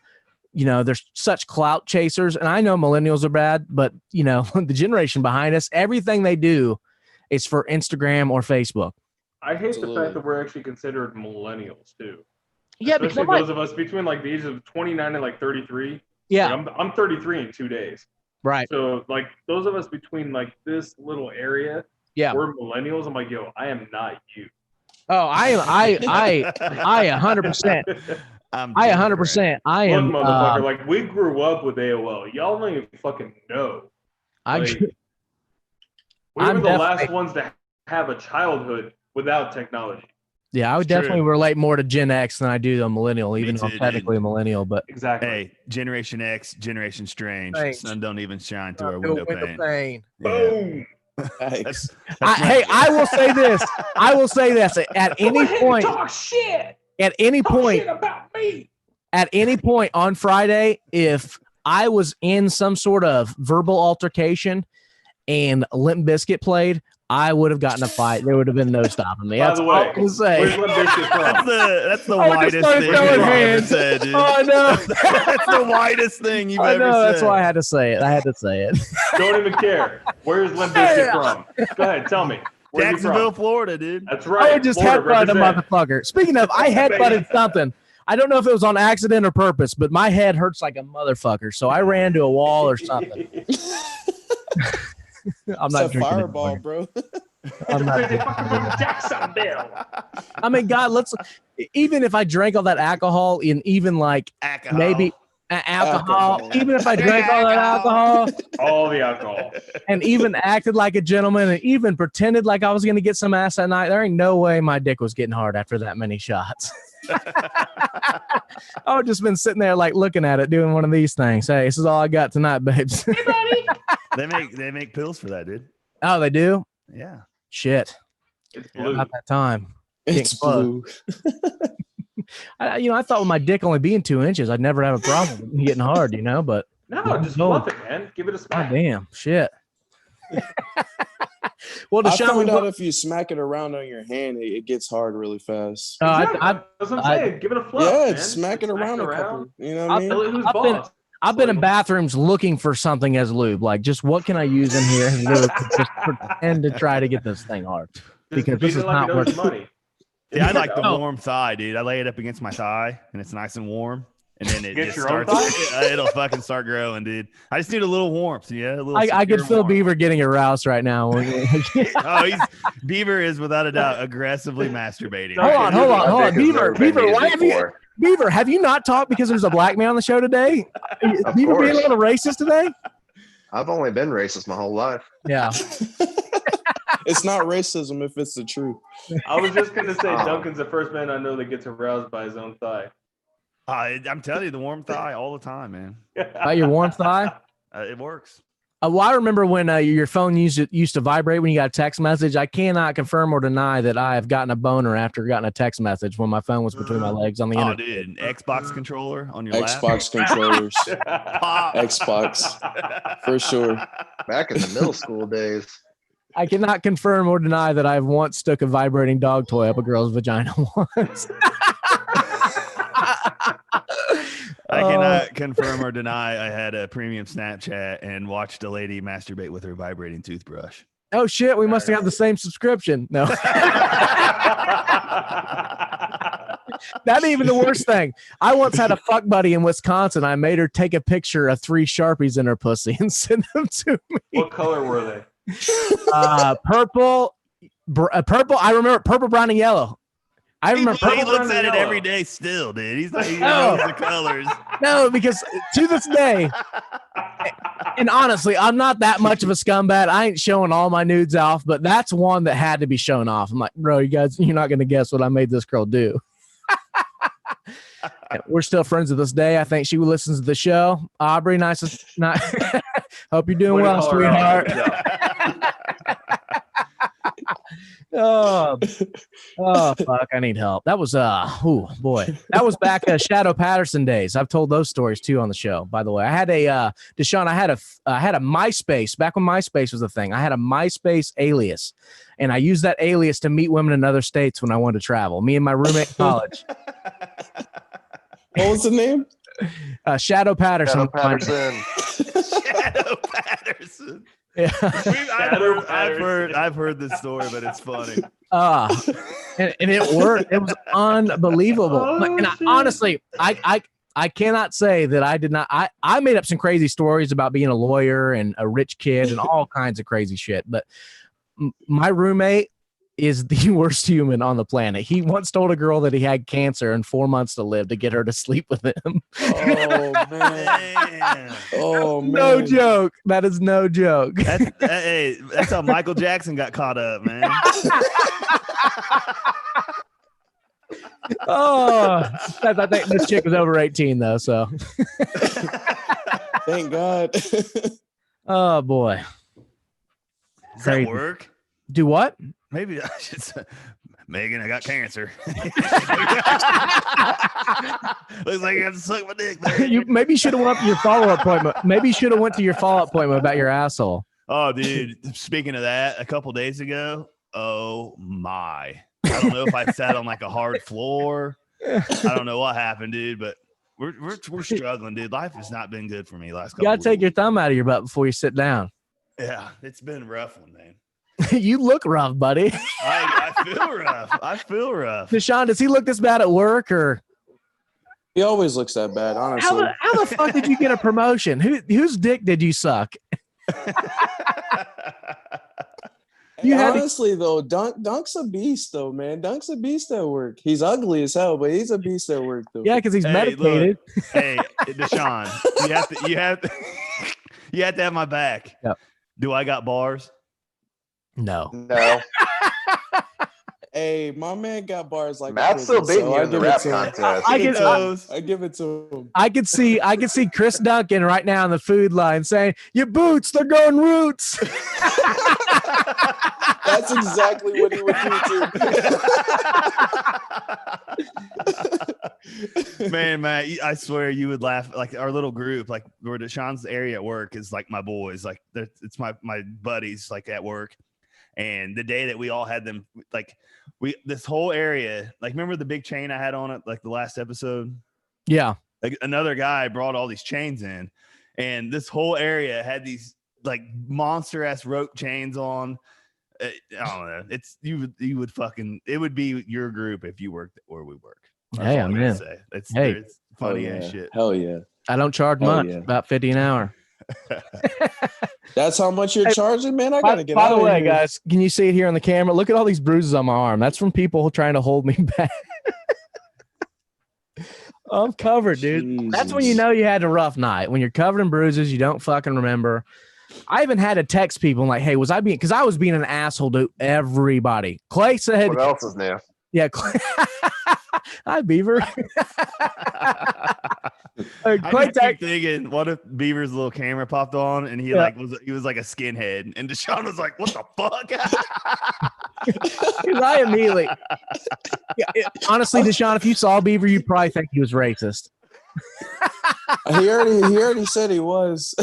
you know, there's such clout chasers, and I know millennials are bad, but you know, the generation behind us, everything they do is for Instagram or Facebook. I hate the fact that we're actually considered millennials too. Yeah, especially because those of us between like the ages of 29 and like 33. Yeah, like, I'm 33 in 2 days. Right. So like those of us between like this little area, yeah, we're millennials. I'm like, yo, I am not you. Oh, I 100%. I 100%. I am. Look, motherfucker, like we grew up with AOL. Y'all don't even fucking know. Like, we were the last ones to have a childhood without technology. Yeah, I would definitely relate more to Gen X than I do to a millennial, even though I'm technically a millennial. But exactly. Hey, Generation X, Generation Strange. Sun don't even shine through our window pane. Boom. Thanks. Hey, I will say this. At any point, talk shit. At any point, about me. At any point on Friday, if I was in some sort of verbal altercation and Limp Bizkit played, I would have gotten a fight. There would have been no stopping me. That's all I can say. Where's Limp Bizkit from? That's the widest thing you've ever said, dude. Oh, no. That's the widest thing you've ever said. That's why I had to say it. Don't even care. Where's Limp Bizkit from? Go ahead, tell me. Jacksonville, Florida, dude. That's right. I just headbutted a motherfucker. Speaking of, I headbutted something. I don't know if it was on accident or purpose, but my head hurts like a motherfucker. So I ran to a wall or something. I'm not drinking Fireball, bro. I'm not Jacksonville. I mean, God, even if I drank all that alcohol in even like maybe alcohol, even if I drank all that alcohol, all the alcohol, and even acted like a gentleman and even pretended like I was going to get some ass that night, there ain't no way my dick was getting hard after that many shots. I would just been sitting there like looking at it, doing one of these things. Hey, this is all I got tonight, babes. Hey, buddy. They make pills for that, dude. Oh, they do? Yeah. Shit. It's blue. About that time. It's blue. I thought with my dick only being 2 inches, I'd never have a problem with getting hard, but no, just fluff it, man. Give it a smack. God damn, shit. Well, I found out if you smack it around on your hand, it gets hard really fast. That's what I'm saying. Give it a fluff. Yeah, man. smack it around a couple. You know what I mean? I've been in bathrooms looking for something as lube, like just what can I use in here as lube to just pretend to try to get this thing hard, because this is not worth money. Yeah, I like the warm thigh, dude. I lay it up against my thigh, and it's nice and warm, and then it just starts. It'll fucking start growing, dude. I just need a little warmth. Yeah, I can feel Beaver getting aroused right now. Beaver is without a doubt aggressively masturbating. Hold on, Beaver. Beaver, have you not talked because there's a black man on the show today? Beaver being a little racist today? I've only been racist my whole life. Yeah. It's not racism if it's the truth. I was just gonna say Duncan's the first man I know that gets aroused by his own thigh. I'm telling you, the warm thigh all the time, man. By your warm thigh? It works. Well, I remember when your phone used to vibrate when you got a text message. I cannot confirm or deny that I have gotten a boner after getting a text message when my phone was between my legs on the internet. Dude, Xbox controller on your Xbox controllers. Xbox. For sure. Back in the middle school days. I cannot confirm or deny that I've once stuck a vibrating dog toy up a girl's vagina once. I cannot confirm or deny I had a premium Snapchat and watched a lady masturbate with her vibrating toothbrush. Oh shit, we must have got the same subscription. No. Not even the worst thing. I once had a fuck buddy in Wisconsin. I made her take a picture of 3 Sharpies in her pussy and send them to me. What color were they? Purple. Purple. I remember purple, brown, and yellow. I remember. He looks at it every day still, dude. He's like, he knows the colors. No, because to this day, and honestly, I'm not that much of a scumbag. I ain't showing all my nudes off, but that's one that had to be shown off. I'm like, bro, you're not going to guess what I made this girl do. We're still friends to this day. I think she listens to the show. Aubrey, nice. Hope you're doing well, sweetheart. Oh, fuck! I need help. That was boy, that was back Shadow Patterson days. I've told those stories too on the show. By the way, I had a Deshaun. I had a MySpace back when MySpace was a thing. I had a MySpace alias, and I used that alias to meet women in other states when I wanted to travel. Me and my roommate in college. What was the name? Shadow Patterson. Shadow Patterson. Shadow Patterson. Yeah. I've heard this story, but it's funny. And it worked. It was unbelievable. And honestly, I cannot say that I did not. I made up some crazy stories about being a lawyer and a rich kid and all kinds of crazy shit. But my roommate is the worst human on the planet. He once told a girl that he had cancer and 4 months to live to get her to sleep with him. Oh man! Oh man! No joke. That is no joke. That's how Michael Jackson got caught up, man. I think this chick was over 18 though. So thank God. Oh boy. Does that work? Do what? Maybe I should say, Megan, I got cancer. Looks like you have to suck my dick, man. You maybe should have went up to your follow-up appointment. Maybe you should have went to your follow-up appointment about your asshole. Oh, dude. Speaking of that, a couple days ago, oh my. I don't know if I sat on like a hard floor. I don't know what happened, dude, but we're struggling, dude. Life has not been good for me last couple You gotta take weeks. your thumb out of your butt before you sit down. Yeah, it's been a rough one, man. You look rough, buddy. I feel rough. I feel rough. Deshaun, does he look this bad at work or? He always looks that bad, honestly. How the fuck did you get a promotion? Whose dick did you suck? Honestly, though, Dunk's a beast, though, man. Dunk's a beast at work. He's ugly as hell, but he's a beast at work, though. Yeah, because he's medicated. Look, hey, Deshaun, you have to have my back. Yep. Do I got bars? No. Hey, my man got bars like Matt's still beating you in the rap contest. I give it to him. I could see Chris Duncan right now in the food line saying, "Your boots, they're going roots." That's exactly what he would do too. Man, I swear you would laugh. Like our little group, like where Deshaun's area at work is like my boys, like it's my buddies, like at work. And the day that we all had them, like this whole area, like remember the big chain I had on it, like the last episode? Yeah. Like another guy brought all these chains in, and this whole area had these like monster ass rope chains on. I don't know. It's you would fucking, it would be your group if you worked where we work. Hey, I'm in. It's funny as shit. Hell yeah. I don't charge much, about $50 an hour. That's how much you're charging, man. I gotta get By out the of way, here. guys, can you see it here on the camera? Look at all these bruises on my arm. That's from people trying to hold me back. I'm covered, dude. Jesus. That's when you know you had a rough night. When you're covered in bruises, you don't fucking remember. I even had to text people like, "Hey, was I being?" Because I was being an asshole to everybody. Clay said, What else is new? "Yeah, Clay." Hi, Beaver. I just keep thinking, what if Beaver's little camera popped on and he was like a skinhead, and Deshaun was like, "What the fuck?" I immediately, honestly, Deshaun, if you saw Beaver, you'd probably think he was racist. He already said he was.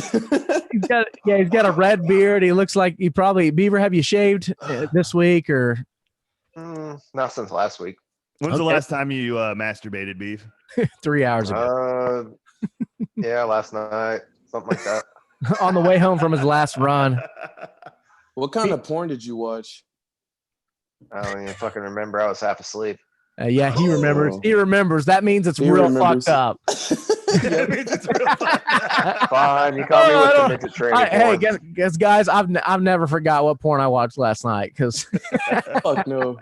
He's got a red beard. He looks like he probably Beaver. Have you shaved this week or? Not since last week. When's the last time you masturbated, Beef? 3 hours ago. Yeah, last night, something like that. On the way home from his last run. What kind of porn did you watch? I don't even fucking remember. I was half asleep. Yeah, he remembers. He remembers. That means it's real fucked up. That means it's real fucked up. Fine, you call me with the midget training. Hey, guys, I've never forgot what porn I watched last night because. Fuck no.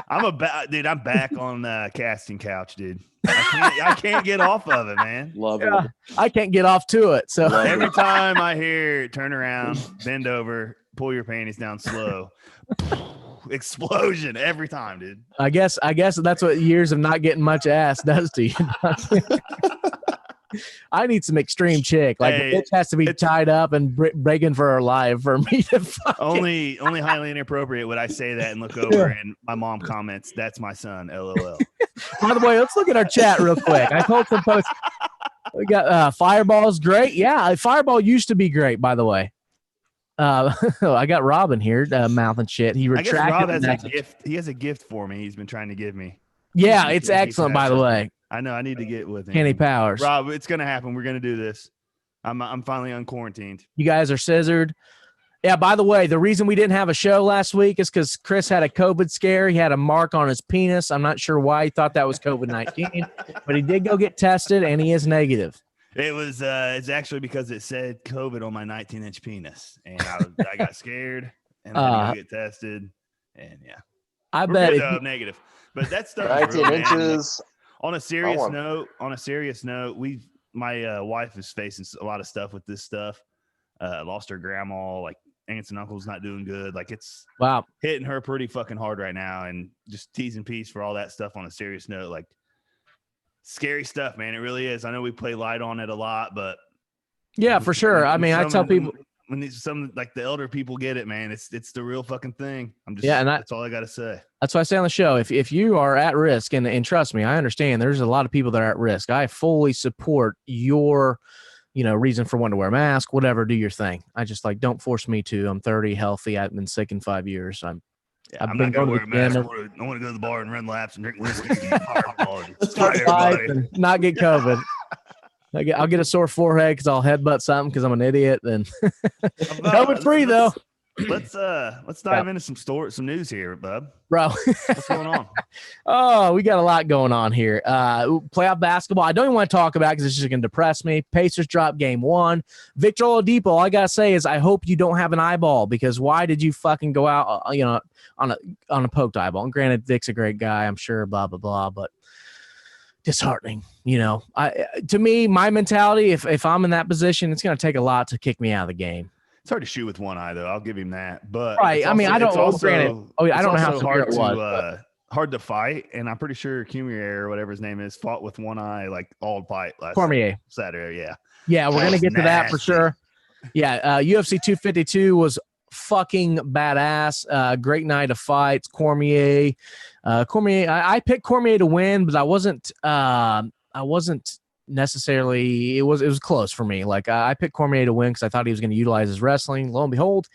I'm back on casting couch, dude. I can't get off of it, man. Love it. I can't get off to it. So every time I hear turn around, bend over, pull your panties down slow. Explosion every time, dude. I guess that's what years of not getting much ass does to you. I need some extreme chick. Like the bitch has to be tied up and begging for her life for me to fuck. Only highly inappropriate would I say that and look over and my mom comments, "That's my son, LOL." By the way, let's look at our chat real quick. I told some folks we got Fireball's great. Yeah, Fireball used to be great, by the way. I got Robin here, mouthing shit. He retracted. Rob has a gift. He has a gift for me. He's been trying to give me. Yeah, it's excellent, by the way. I know. I need to get with him. Kenny Powers. Rob, it's gonna happen. We're gonna do this. I'm finally unquarantined. You guys are scissored. Yeah. By the way, the reason we didn't have a show last week is because Chris had a COVID scare. He had a mark on his penis. I'm not sure why he thought that was COVID-19, but he did go get tested and he is negative. It was it's actually because it said COVID on my 19-inch penis, and I got scared and I had to get tested, and yeah, I bet it's negative. But that stuff 19 inches. On a serious note, my wife is facing a lot of stuff with this stuff. Lost her grandma, like aunts and uncles not doing good. Like it's hitting her pretty fucking hard right now, and just T's and P's for all that stuff. On a serious note, like. Scary stuff, man. It really is. I know we play light on it a lot, but yeah, for sure. I mean, I tell people when some like the elder people get it, man. It's the real fucking thing. I'm just that's all I got to say. That's what I say on the show. If you are at risk, and trust me, I understand there's a lot of people that are at risk. I fully support your, reason for wanting to wear a mask, whatever. Do your thing. I just don't force me to. I'm 30, healthy. I've been sick in 5 years. I'm not going to wear a mask. I want to go to the bar and run laps and drink whiskey and not get COVID. I'll get a sore forehead because I'll headbutt something because I'm an idiot. Then COVID free though. Let's dive into some news here, bub. Bro, what's going on? Oh, we got a lot going on here. Playoff basketball. I don't even want to talk about because it's just going to depress me. Pacers dropped game 1. Victor Oladipo. All I gotta say is I hope you don't have an eyeball because why did you fucking go out, on a poked eyeball? And granted, Vic's a great guy, I'm sure. Blah blah blah, but disheartening. To me, my mentality, if I'm in that position, it's going to take a lot to kick me out of the game. It's hard to shoot with one eye, though. I'll give him that. But right, I don't know how hard it was. Hard to fight, and I'm pretty sure Cormier or whatever his name is fought with one eye like all fight last Saturday. Yeah, we're gonna get to that for sure. Yeah, UFC 252 was fucking badass. Great night of fights. Cormier. I picked Cormier to win, but I wasn't necessarily. It was close for me. Like I picked Cormier to win because I thought he was going to utilize his wrestling. Lo and behold,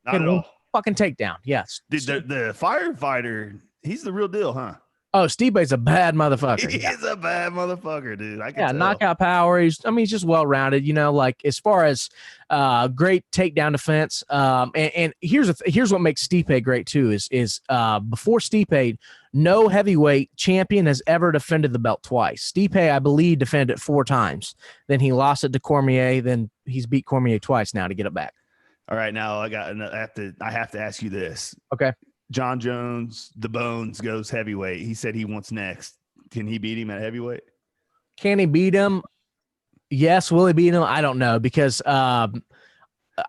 not at all. Fucking takedown. Yes, dude. The firefighter. He's the real deal, huh? Oh, Stipe's a bad motherfucker. He is a bad motherfucker, dude. I can tell. Knockout power. He's just well-rounded, as far as great takedown defense. And here's what makes Stipe great too is before Stipe, no heavyweight champion has ever defended the belt twice. Stipe, I believe, defended it 4 times. Then he lost it to Cormier. Then he's beat Cormier twice now to get it back. All right, now I have to ask you this. Okay. John Jones, the Bones, goes heavyweight. He said he wants next. Can he beat him at heavyweight? Can he beat him? Yes. Will he beat him? I don't know because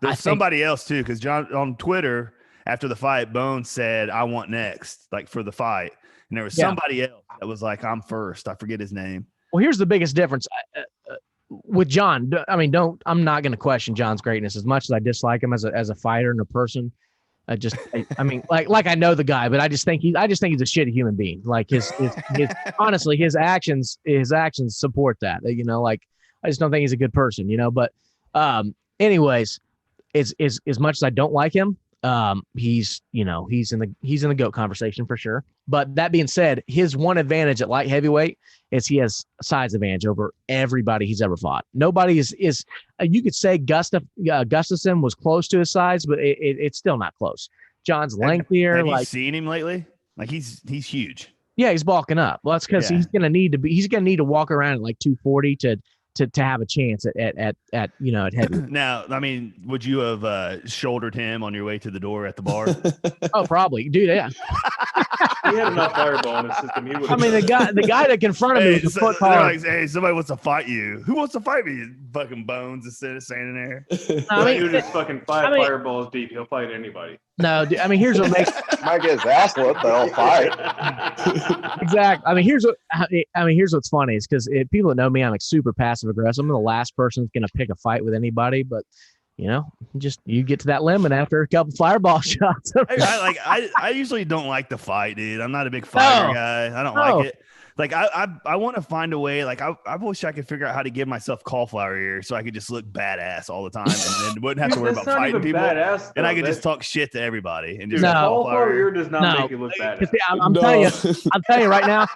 There's somebody else too, because John on Twitter after the fight, Bones said, "I want next," like for the fight, and there was somebody else that was like, "I'm first." I forget his name. Well, here's the biggest difference with John. I mean, I'm not going to question John's greatness as much as I dislike him as a fighter and a person. I mean, like I know the guy, but I just think he's a shitty human being. Like his honestly, his actions support that. You know, like I just don't think he's a good person. You know, but anyways, as much as I don't like him, he's in the GOAT conversation for sure. But that being said, his one advantage at light heavyweight is he has a size advantage over everybody he's ever fought. Nobody is you could say Gustafsson was close to his size, but it's still not close. John's lengthier. Have you seen him lately? Like he's huge. Yeah, he's bulking up. Well, that's because he's gonna need to walk around at like 240 to have a chance at heavy. Now, I mean, would you have shouldered him on your way to the door at the bar? Oh, probably, dude. Yeah. He had enough fireball in his system. He would. I mean, the guy that confronted me was a foot they're car. like, hey, somebody wants to fight you. Who wants to fight me? Fucking Bones instead of standing there. I mean, dude is fucking fireballs deep. He'll fight anybody. No, dude, I mean, here's what makes might get his ass whooped, but he'll fight. Exactly. I mean, here's what's funny is because people that know me, I'm like super passive aggressive. I'm the last person that's gonna pick a fight with anybody, but you get to that limit after a couple fireball shots. I usually don't like the fight, dude. I'm not a big fighter guy. I don't like it. Like I want to find a way. Like I wish I could figure out how to give myself cauliflower ear so I could just look badass all the time and then wouldn't have to worry about fighting people. Badass, and I could just talk shit to everybody. And just cauliflower ear does not make you look badass. I'm telling you right now.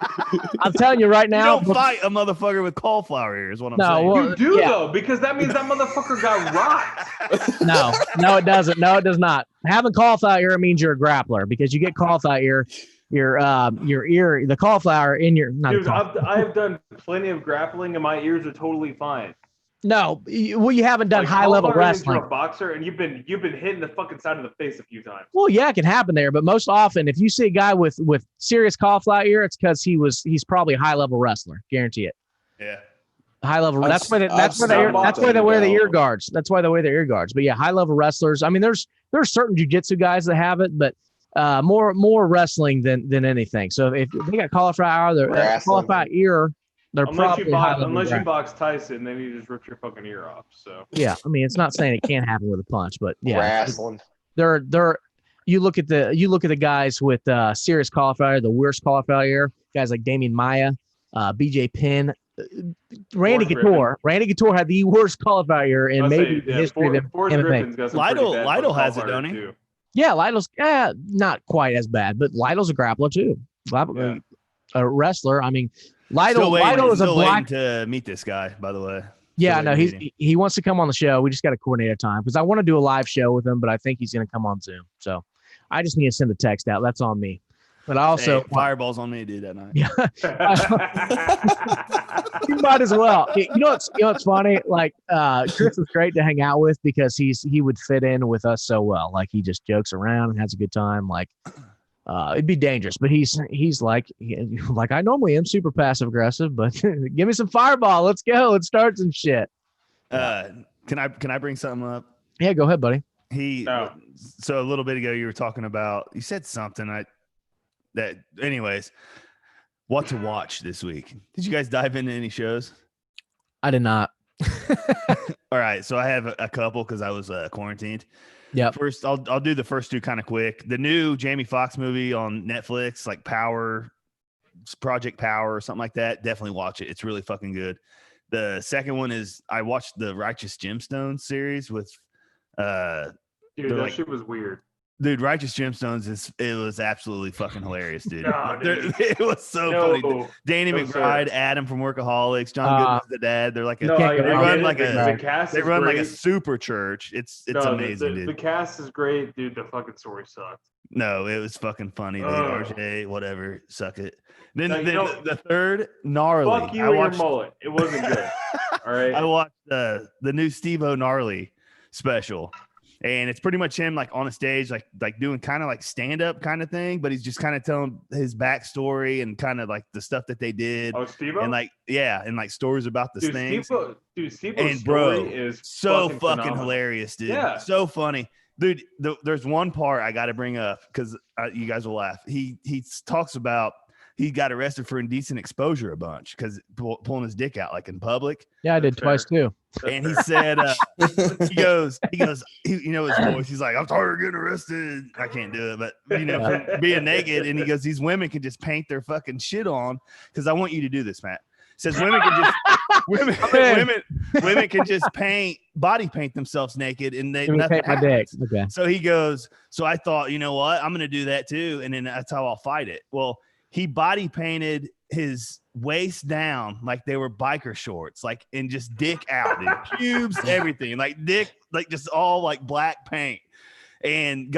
I'm telling you right now. You don't fight a motherfucker with cauliflower ear is what I'm saying. Well, you do though, because that means that motherfucker got rocked. No, it doesn't. No, it does not. Having cauliflower ear means you're a grappler because you get cauliflower ear. Your ear, the cauliflower in your. Dude, I have done plenty of grappling, and my ears are totally fine. No, you haven't done high level wrestling. You're a boxer, and you've been hitting the fucking side of the face a few times. Well, yeah, it can happen there, but most often, if you see a guy with serious cauliflower ear, it's because he's probably a high level wrestler. Guarantee it. Yeah. High level. That's why they wear the ear guards. That's why they wear their ear guards. But yeah, high level wrestlers. I mean, there's certain jiu-jitsu guys that have it, but more wrestling than anything. So if they got cauliflower ear, they're probably unless you box Tyson, then he just rips your fucking ear off. So yeah, I mean, it's not saying it can't happen with a punch, but yeah, wrestling. They're you look at the guys with serious cauliflower, the worst cauliflower ear, guys like Damian Maya, BJ Penn, Randy Couture. Randy Couture had the worst cauliflower ear in maybe the history of MMA. Lytle has it, don't he? Yeah, Lytle's not quite as bad, but Lytle's a grappler too. A wrestler. I mean, Lytle is a black. To meet this guy, by the way. Yeah, no, he wants to come on the show. We just got to coordinate a time because I want to do a live show with him, but I think he's going to come on Zoom. So I just need to send a text out. That's on me. But I also fireballs on me, dude, that night. Yeah, you might as well. You know what's funny? Like Chris is great to hang out with because he would fit in with us so well. Like he just jokes around and has a good time. Like it'd be dangerous, but he's like I normally am super passive aggressive, but give me some fireball. Let's go. Let's start some shit. Can I bring something up? Yeah, go ahead, buddy. So a little bit ago you were talking about. You said something anyways, what to watch this week? Did you guys dive into any shows? I did not. All right, so I have a couple because I was quarantined. Yeah. First, I'll do the first two kind of quick. The new Jamie Foxx movie on Netflix, like Project Power or something like that. Definitely watch it. It's really fucking good. The second one is I watched the Righteous Gemstones series with dude, that shit was weird. Dude, Righteous Gemstones it was absolutely fucking hilarious, dude. Dude. It was so funny. Danny McBride, Adam from Workaholics, John Goodman's the dad. They're like they run like a super church. It's amazing, dude. The cast is great, dude. The fucking story sucks. No, it was fucking funny, dude. RJ, whatever, suck it. Then the third, gnarly. Fuck you and your mullet. It wasn't good. All right. I watched the new Steve-O Gnarly special. And it's pretty much him like on a stage, like doing kind of like stand-up kind of thing, but he's just kind of telling his backstory and kind of like the stuff that they did. Oh, Steve-O? And like, yeah, and like stories about the things. Steve-O's And bro, story is so fucking phenomenal. hilarious, dude. Yeah. So funny. Dude, there's one part I got to bring up because you guys will laugh. He talks about he got arrested for indecent exposure a bunch because pulling his dick out like in public. Yeah, I did twice too. And he said, he goes, you know his voice. He's like, I'm tired of getting arrested. I can't do it, but you know, for being naked. And he goes, these women can just paint their fucking shit on because I want you to do this, Matt. Says women can just women can just body paint themselves naked and they nothing happens. Okay. So he goes, so I thought, you know what, I'm gonna do that too, and then that's how I'll fight it. Well, he body painted his waist down like they were biker shorts, like and just dick out, dude. Pubes, everything, like dick, like just all like black paint, and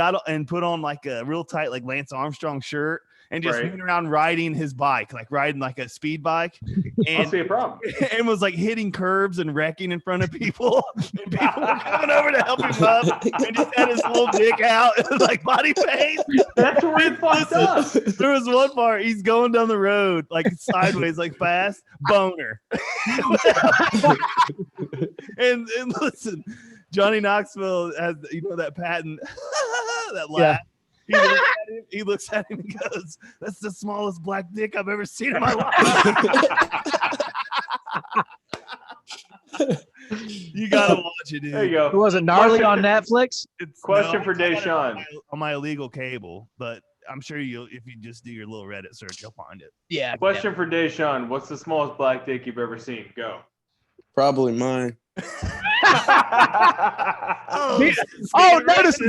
put on like a real tight like Lance Armstrong shirt. And just went around riding his bike, like riding like a speed bike. And, I'll see a problem. And was like hitting curbs and wrecking in front of people. And people were coming over to help him up. And just had his little dick out. It was like body paint. That's where he fucked up. There was one part, he's going down the road, like sideways, like fast, boner. and listen, Johnny Knoxville has, you know, that patent, that laugh. Yeah. He looks at him and goes, that's the smallest black dick I've ever seen in my life. You gotta watch it, dude. There you go. Was it gnarly on Netflix? Question for Deshaun. On my illegal cable, but I'm sure if you just do your little Reddit search, you'll find it. Yeah. Question for Deshaun. What's the smallest black dick you've ever seen? Go. Probably mine. Notice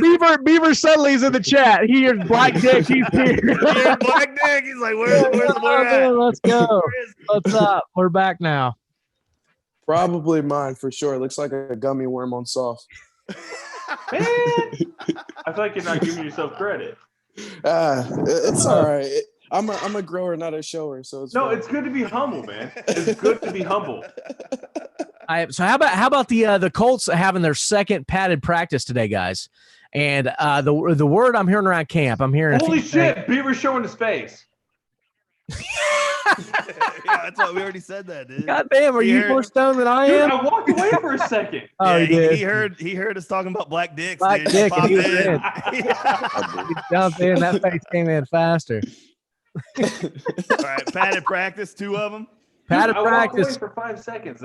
Beaver suddenly is in the chat. He hears black dick. He's here. Black dick. He's like, where's the boy at? Let's go. What's up? We're back now. Probably mine for sure. It looks like a gummy worm on soft. Man, I feel like you're not giving yourself credit. It's all right. I'm a grower, not a shower. So it's good to be humble, man. It's good to be humble. So how about the Colts having their second padded practice today, guys? And the word I'm hearing around camp, I'm hearing holy shit, Beaver's showing his face. Yeah, that's what we already said that, dude. God damn, are you more stoned than I am? I walked away for a second. Oh, yeah, he heard us talking about black dicks. Black dude. dick, and he was in. He jumped in. That face came in faster. All right, padded practice, 2 of them. Padded I practice walked away for 5 seconds.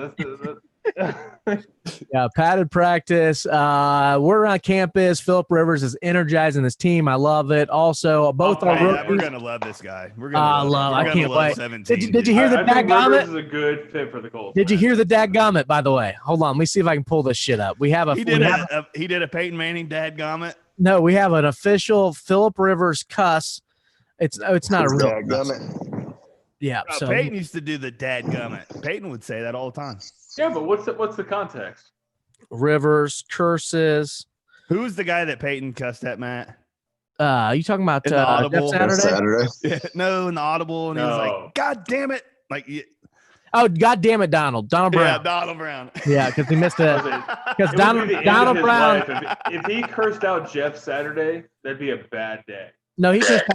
Yeah, padded practice. Word around campus, Philip Rivers is energizing his team. I love it. Also, both our rookies. We're gonna love this guy. We're gonna I can't wait. 17, did you hear the dadgummit? Rivers is a good fit for the Colts. Did you hear the dadgummit? By the way, hold on. Let me see if I can pull this shit up. We have he did a Peyton Manning dadgummit. No, we have an official Philip Rivers cuss. It's not a real cuss. Yeah. So Peyton used to do the dadgummit. Peyton would say that all the time. Yeah, but what's the context? Rivers curses. Who's the guy that Peyton cussed at, Matt? You talking about Audible? Jeff Saturday? Yeah. No, in the Audible, and he was like, "God damn it!" Like, oh, God damn it, Donald Brown. Yeah, Donald Brown. Yeah, because he missed it. Because Donald Brown. If he cursed out Jeff Saturday, that'd be a bad day. No, he just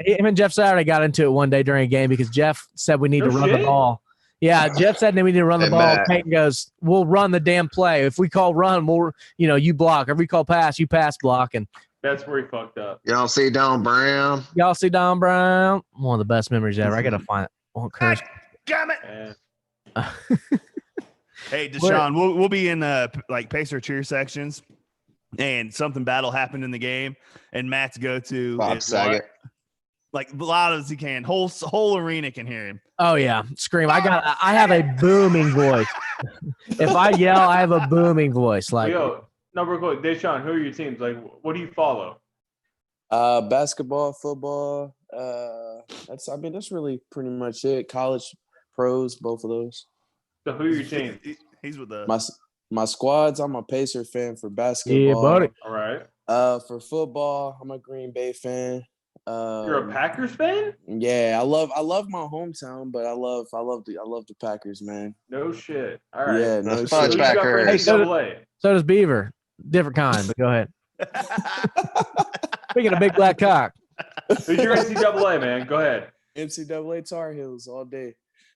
him and Jeff Saturday got into it one day during a game because Jeff said we need to run the ball. Yeah, Jeff said we need to run the ball. Peyton goes, "We'll run the damn play. If we call run, you block. If we call pass, you pass block." And that's where he fucked up. Y'all see Don Brown? Y'all see Don Brown? One of the best memories ever. I gotta find it. Won't curse. Damn it. Hey, Deshaun, we'll be in like Pacer cheer sections, and something battle happened in the game, and Matt's go-to Bob Saget. Like loud as he can, whole arena can hear him. Oh yeah, scream! I have a booming voice. If I yell, I have a booming voice. Like, we're good. Deshaun, who are your teams? Like, what do you follow? Basketball, football. That's really pretty much it. College, pros, both of those. So who are your teams? He's with us. My squads. I'm a Pacer fan for basketball. Yeah, buddy. All right. For football, I'm a Green Bay fan. You're a Packers fan? Yeah, I love my hometown, but I love the Packers, man. No shit. All right. Yeah, no shit. shit. Hey, so does Beaver. Different kind, but go ahead. Speaking of big black cock. Who's your NCAA, man? Go ahead. NCAA Tar Heels all day.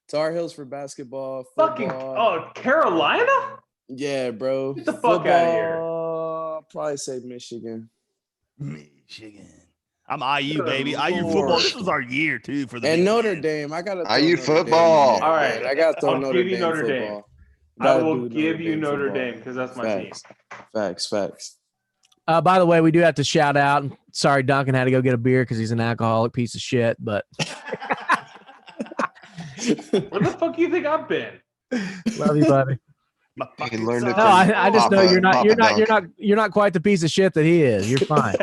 Tar Heels for basketball, Fucking football. Carolina? Yeah, bro. Get the fuck out of here. I'll probably say Michigan. Michigan. I'm IU, baby. Good IU Lord. football. This was our year, too, for the And Big Notre Ten. Dame. I got to throw IU Notre football. Dame in there, All right. man. I got to throw I'll Notre give you Dame Notre Dame. football. I Gotta will do give you Notre football. Dame because that's my team. Facts. By the way, we do have to shout out. Sorry, Duncan had to go get a beer because he's an alcoholic piece of shit. But where the fuck do you think I've been? love you, buddy. He learned it No, from I just know Papa you're not quite the piece of shit that he is. You're fine.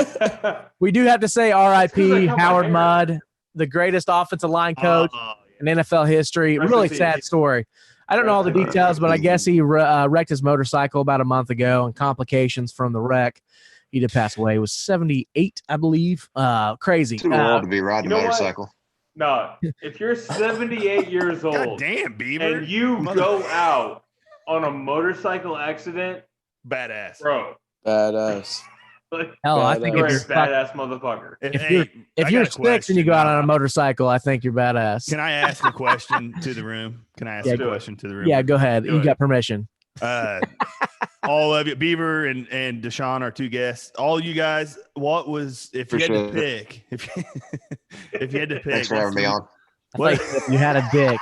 We do have to say R.I.P. Howard Mudd, the greatest offensive line coach in NFL history. Rest Really in sad peace. story. I don't know all the Rest in details, but I guess he wrecked his motorcycle about a month ago, and complications from the wreck. He did pass away. He was 78, I believe. Crazy. Too old to be riding a motorcycle. No, if you're 78 years old, God damn, Beaver. and you go out on a motorcycle accident, badass, bro. Badass. Like, Hell, I think you're a if you're badass motherfucker. if you're 6 and you go out on a motorcycle, I think you're badass. Can I ask a question to the room? Yeah, go ahead. You got permission. All of you, Beaver and Deshaun, our two guests. All you guys, what was if you had to pick? If you had to pick, Thanks for having me on. What if you had a dick?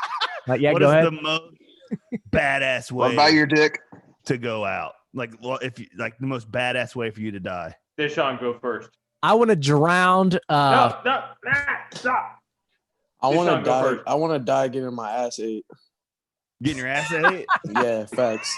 Like, yeah, what go is ahead. The most badass way? What about your dick? To go out, like, if you, like the most badass way for you to die. Deshaun, go first. I want to drown. Stop. I want to Deshaun, go die. first. I want to die getting my ass ate. Getting your ass ate? Yeah, facts.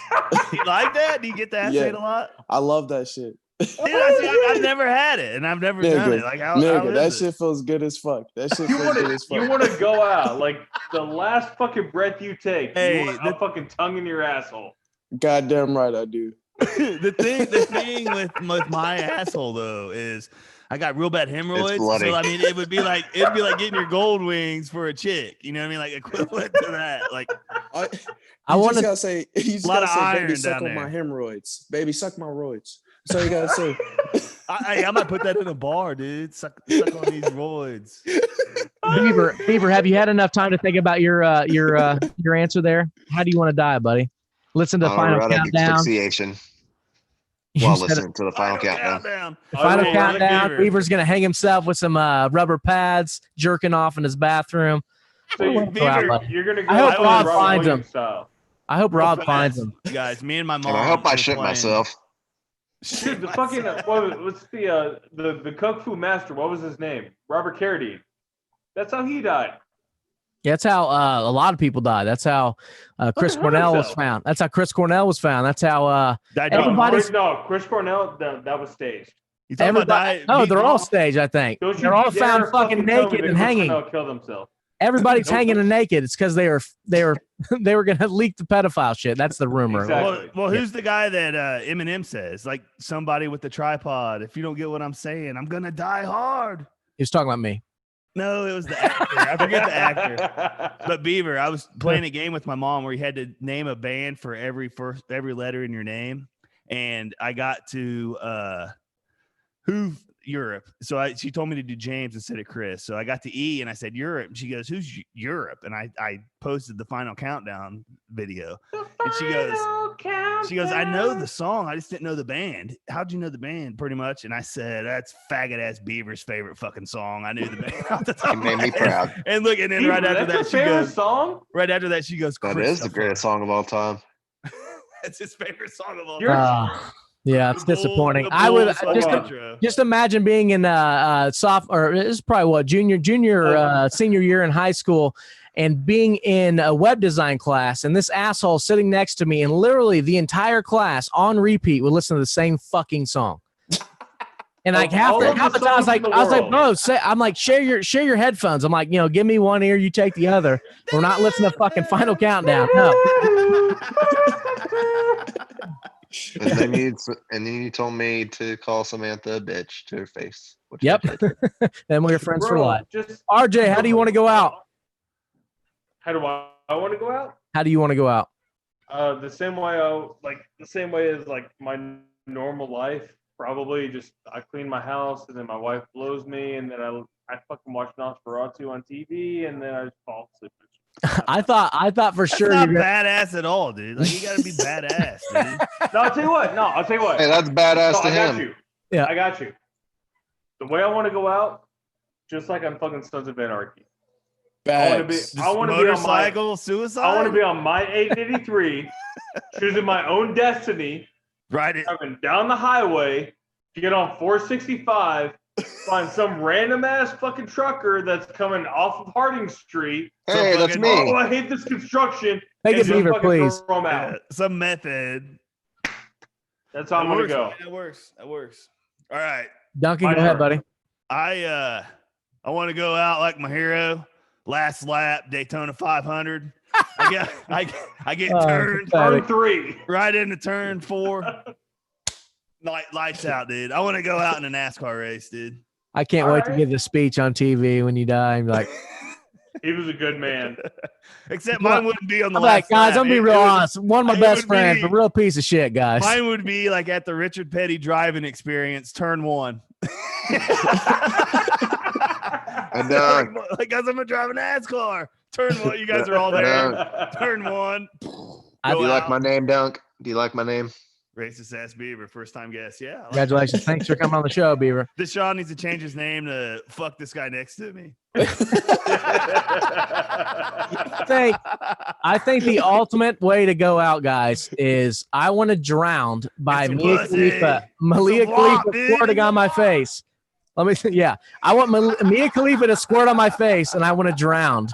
You like that? Do you get the ass ate a lot? I love that shit. Dude, I've never had it, and I've never done it. Like, how that is shit feels good as fuck. That shit feels good as fuck. You want to go out like the last fucking breath you take. Hey, you want a fucking tongue in your asshole. Goddamn right, I do. the thing with my asshole though is I got real bad hemorrhoids. So I mean, it'd be like getting your gold wings for a chick. You know what I mean? Like equivalent to that. Like I want to say, you just a lot gotta of say, iron baby, suck down on there. my hemorrhoids. Baby, suck my roids. That's all you gotta say. I might put that in a bar, dude. Suck on these roids. Beaver, have you had enough time to think about your answer there? How do you want to die, buddy? Listen to the final countdown. Asphyxiation. While listening to the final countdown. The final countdown. Beaver's gonna hang himself with some rubber pads, jerking off in his bathroom. So you're gonna go. I hope Rob Robert finds him. Williams style. I hope Rob finds him. Guys, me and my mom. And I hope I shit myself. Dude, the fucking what's the kung fu master? What was his name? Robert Carradine. That's how he died. Yeah, that's how a lot of people die. That's how Chris Cornell was found. That's how Chris Cornell was found. That's how everybody's. No, Chris Cornell. That was staged. Everybody, they're all staged. I think they're all found fucking naked and hanging. Killed himself. Everybody's hanging and naked. It's because they were gonna leak the pedophile shit. That's the rumor. Exactly. Well, who's the guy that Eminem says? Like somebody with the tripod. If you don't get what I'm saying, I'm gonna die hard. He was talking about me. No, it was the actor. I forget the actor. But Beaver, I was playing a game with my mom where you had to name a band for every letter in your name, and I got to Europe. So she told me to do James instead of Chris. So I got to E and I said Europe. And she goes, "Who's Europe?" And I posted the final countdown video. And she goes, "I know the song. I just didn't know the band. How'd you know the band?" Pretty much. And I said, "That's faggot ass Beaver's favorite fucking song. I knew the band off the top." It made me proud. And look, and then Beaver, right after that, she goes, song? Right after that, she goes, That is the greatest song of all time. That's his favorite song of all time. Yeah, it's disappointing. I would just imagine being in sophomore, or this is probably what senior year in high school, and being in a web design class, and this asshole sitting next to me, and literally the entire class on repeat would listen to the same fucking song. And like half the time, I was like, bro, share your headphones. I'm like, give me one ear, you take the other. We're not listening to fucking Final Countdown. No. And then you told me to call Samantha a bitch to her face. Yep. And we're friends for life. RJ, how do you want to go out? How do I want to go out? How do you want to go out? The same way as like my normal life. Probably just I clean my house and then my wife blows me and then I fucking watch Nosferatu on TV and then I just fall asleep. I thought for That's sure not you're badass at all, dude. Like you gotta be badass, dude. No, I'll tell you what. Hey, that's badass No, to I got him. you. Yeah. I got you. The way I want to go out, just like on fucking Sons of Anarchy. I want to be on my suicide. I want to be on my 883, choosing my own destiny. Right. Driving down the highway, get on 465, find some random ass fucking trucker that's coming off of Harding Street. Hey, that's me. Oh, I hate this construction. Make it Beaver, please. Throw 'em out. Some method. That's how I'm gonna go. That works. All right, Duncan, go ahead, buddy. I want to go out like my hero. Last lap, Daytona 500. I get turn 3 right into turn 4. Lights out, dude. I want to go out in a NASCAR race, dude. I can't wait to give the speech on TV when you die and be like, he was a good man. Except mine wouldn't be on the I'm last like, guys, lap. I'm gonna be real honest. One of my best friends, a real piece of shit, guys. Mine would be like at the Richard Petty driving experience, turn 1. And like, guys, I'm gonna drive a NASCAR. Turn 1. You guys are all there. Turn 1. Do you like my name, Dunk? Do you like my name? Racist ass Beaver, first time guest. Yeah. Congratulations. Thanks for coming on the show, Beaver. This Sean needs to change his name to fuck this guy next to me. I think the ultimate way to go out, guys, is I want to drown by Mia Khalifa squirting on my face. Let me see. Yeah. I want Mia Khalifa to squirt on my face and I want to drown.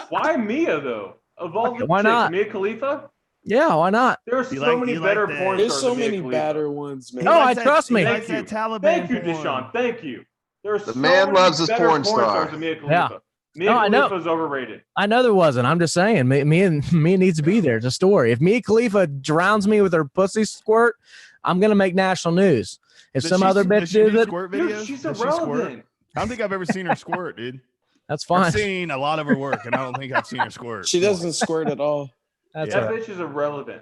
Why Mia though? Of all the why chicks, not? Mia Khalifa? Yeah, why not? There are so many better porn stars. There's so than Mia many Khalifa. better ones, man. No, trust me. Thank you, Deshaun. Thank you. There are the man loves his porn star. Than Mia Khalifa. Yeah. Mia Khalifa's overrated. I know there wasn't. I'm just saying, Mia needs to be there. It's a story. If Mia Khalifa drowns me with her pussy squirt, I'm gonna make national news. If some other bitch did it, Dude, she's irrelevant. I don't think I've ever seen her squirt, dude. That's fine. I've seen a lot of her work, and I don't think I've seen her squirt. She doesn't squirt at all. That's that bitch is irrelevant.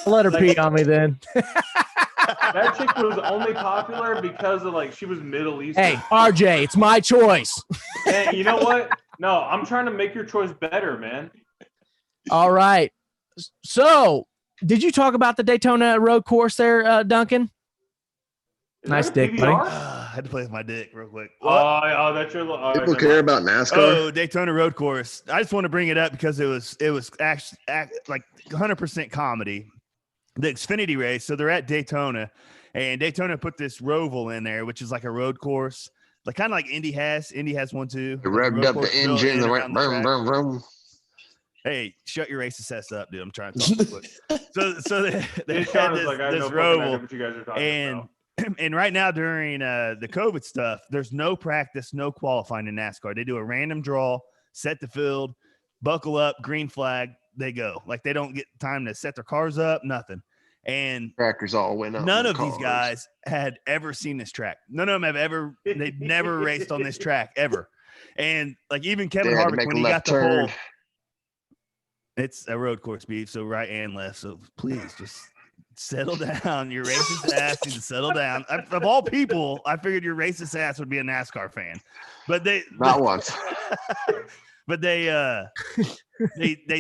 Let her pee on me then. That chick was only popular because of she was Middle Eastern. Hey, RJ, it's my choice. And you know what? No, I'm trying to make your choice better, man. All right. So, did you talk about the Daytona road course there, Duncan? Nice dick, buddy. I had to play with my dick real quick. Oh, that's your. People care about NASCAR. Oh, Daytona road course. I just want to bring it up because it was actually like 100% comedy. The Xfinity race. So they're at Daytona, and Daytona put this Roval in there, which is like a road course, like kind of like Indy has. Indy has one too. It revved up the engine and went vroom, vroom, vroom. Hey, shut your racist ass up, dude. I'm trying to talk quick. So they had this Roval, and right now during the COVID stuff, there's no practice, no qualifying in NASCAR. They do a random draw, set the field, buckle up, green flag, they go. Like they don't get time to set their cars up, nothing. And tractors all went up. None of these guys had ever seen this track. None of them they'd never raced on this track ever. And like even Kevin Harvick, when he got the pole, it's a road course, beef, so right and left. So please just settle down. Your racist ass needs to settle down. Of all people, I figured your racist ass would be a NASCAR fan, but not once. But they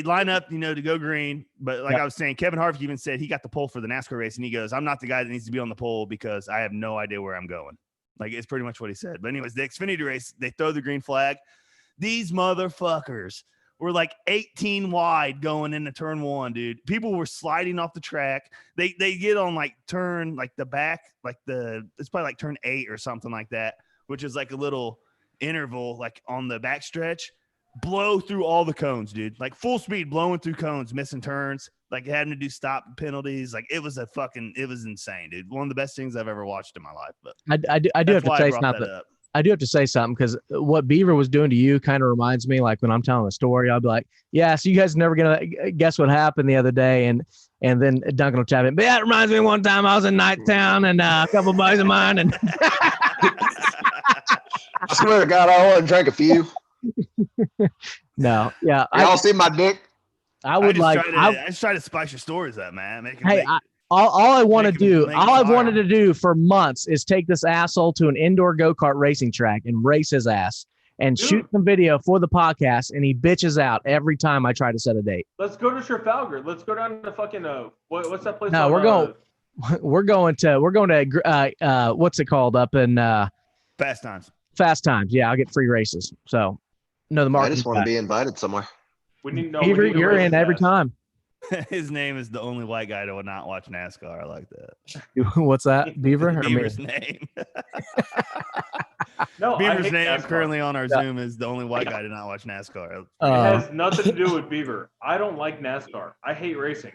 line up, to go green. But like I was saying, Kevin Harvick even said he got the pole for the NASCAR race, and he goes, "I'm not the guy that needs to be on the pole because I have no idea where I'm going." Like it's pretty much what he said. But anyways, the Xfinity race, they throw the green flag. These motherfuckers were like 18 wide going into turn 1, dude. People were sliding off the track. They get on turn the back, it's probably like turn 8 or something like that, which is like a little interval on the back stretch. Blow through all the cones, dude. Like full speed, blowing through cones, missing turns, having to do stop penalties. It was insane, dude. One of the best things I've ever watched in my life. But I do have to say something. I do have to say something because what Beaver was doing to you kind of reminds me, when I'm telling a story, I'll be like, yeah, so you guys are never going to guess what happened the other day. And then Duncan will chime in. But yeah, it reminds me one time I was in Nighttown and a couple of buddies of mine. And I swear to God, I want to drink a few. No. Yeah. Y'all see my dick? I would I just try to spice your stories up, man. All I want to do, make all I've fire. wanted to do for months is take this asshole to an indoor go-kart racing track and race his ass and shoot some video for the podcast, and he bitches out every time I try to set a date. Let's go to Trafalgar. Let's go down to fucking what's that place? No, we're going to what's it called up in Fast Times. Fast Times. Yeah, I'll get free races. So no, the I market. just want to be invited somewhere. We need no. You're in every time. His name is the only white guy that will not watch NASCAR. I like that. What's that? Beaver? Or Beaver's me? name. No, Beaver's name NASCAR. Currently on our Zoom is the only white guy to not watch NASCAR. It has nothing to do with Beaver. I don't like NASCAR. I hate racing.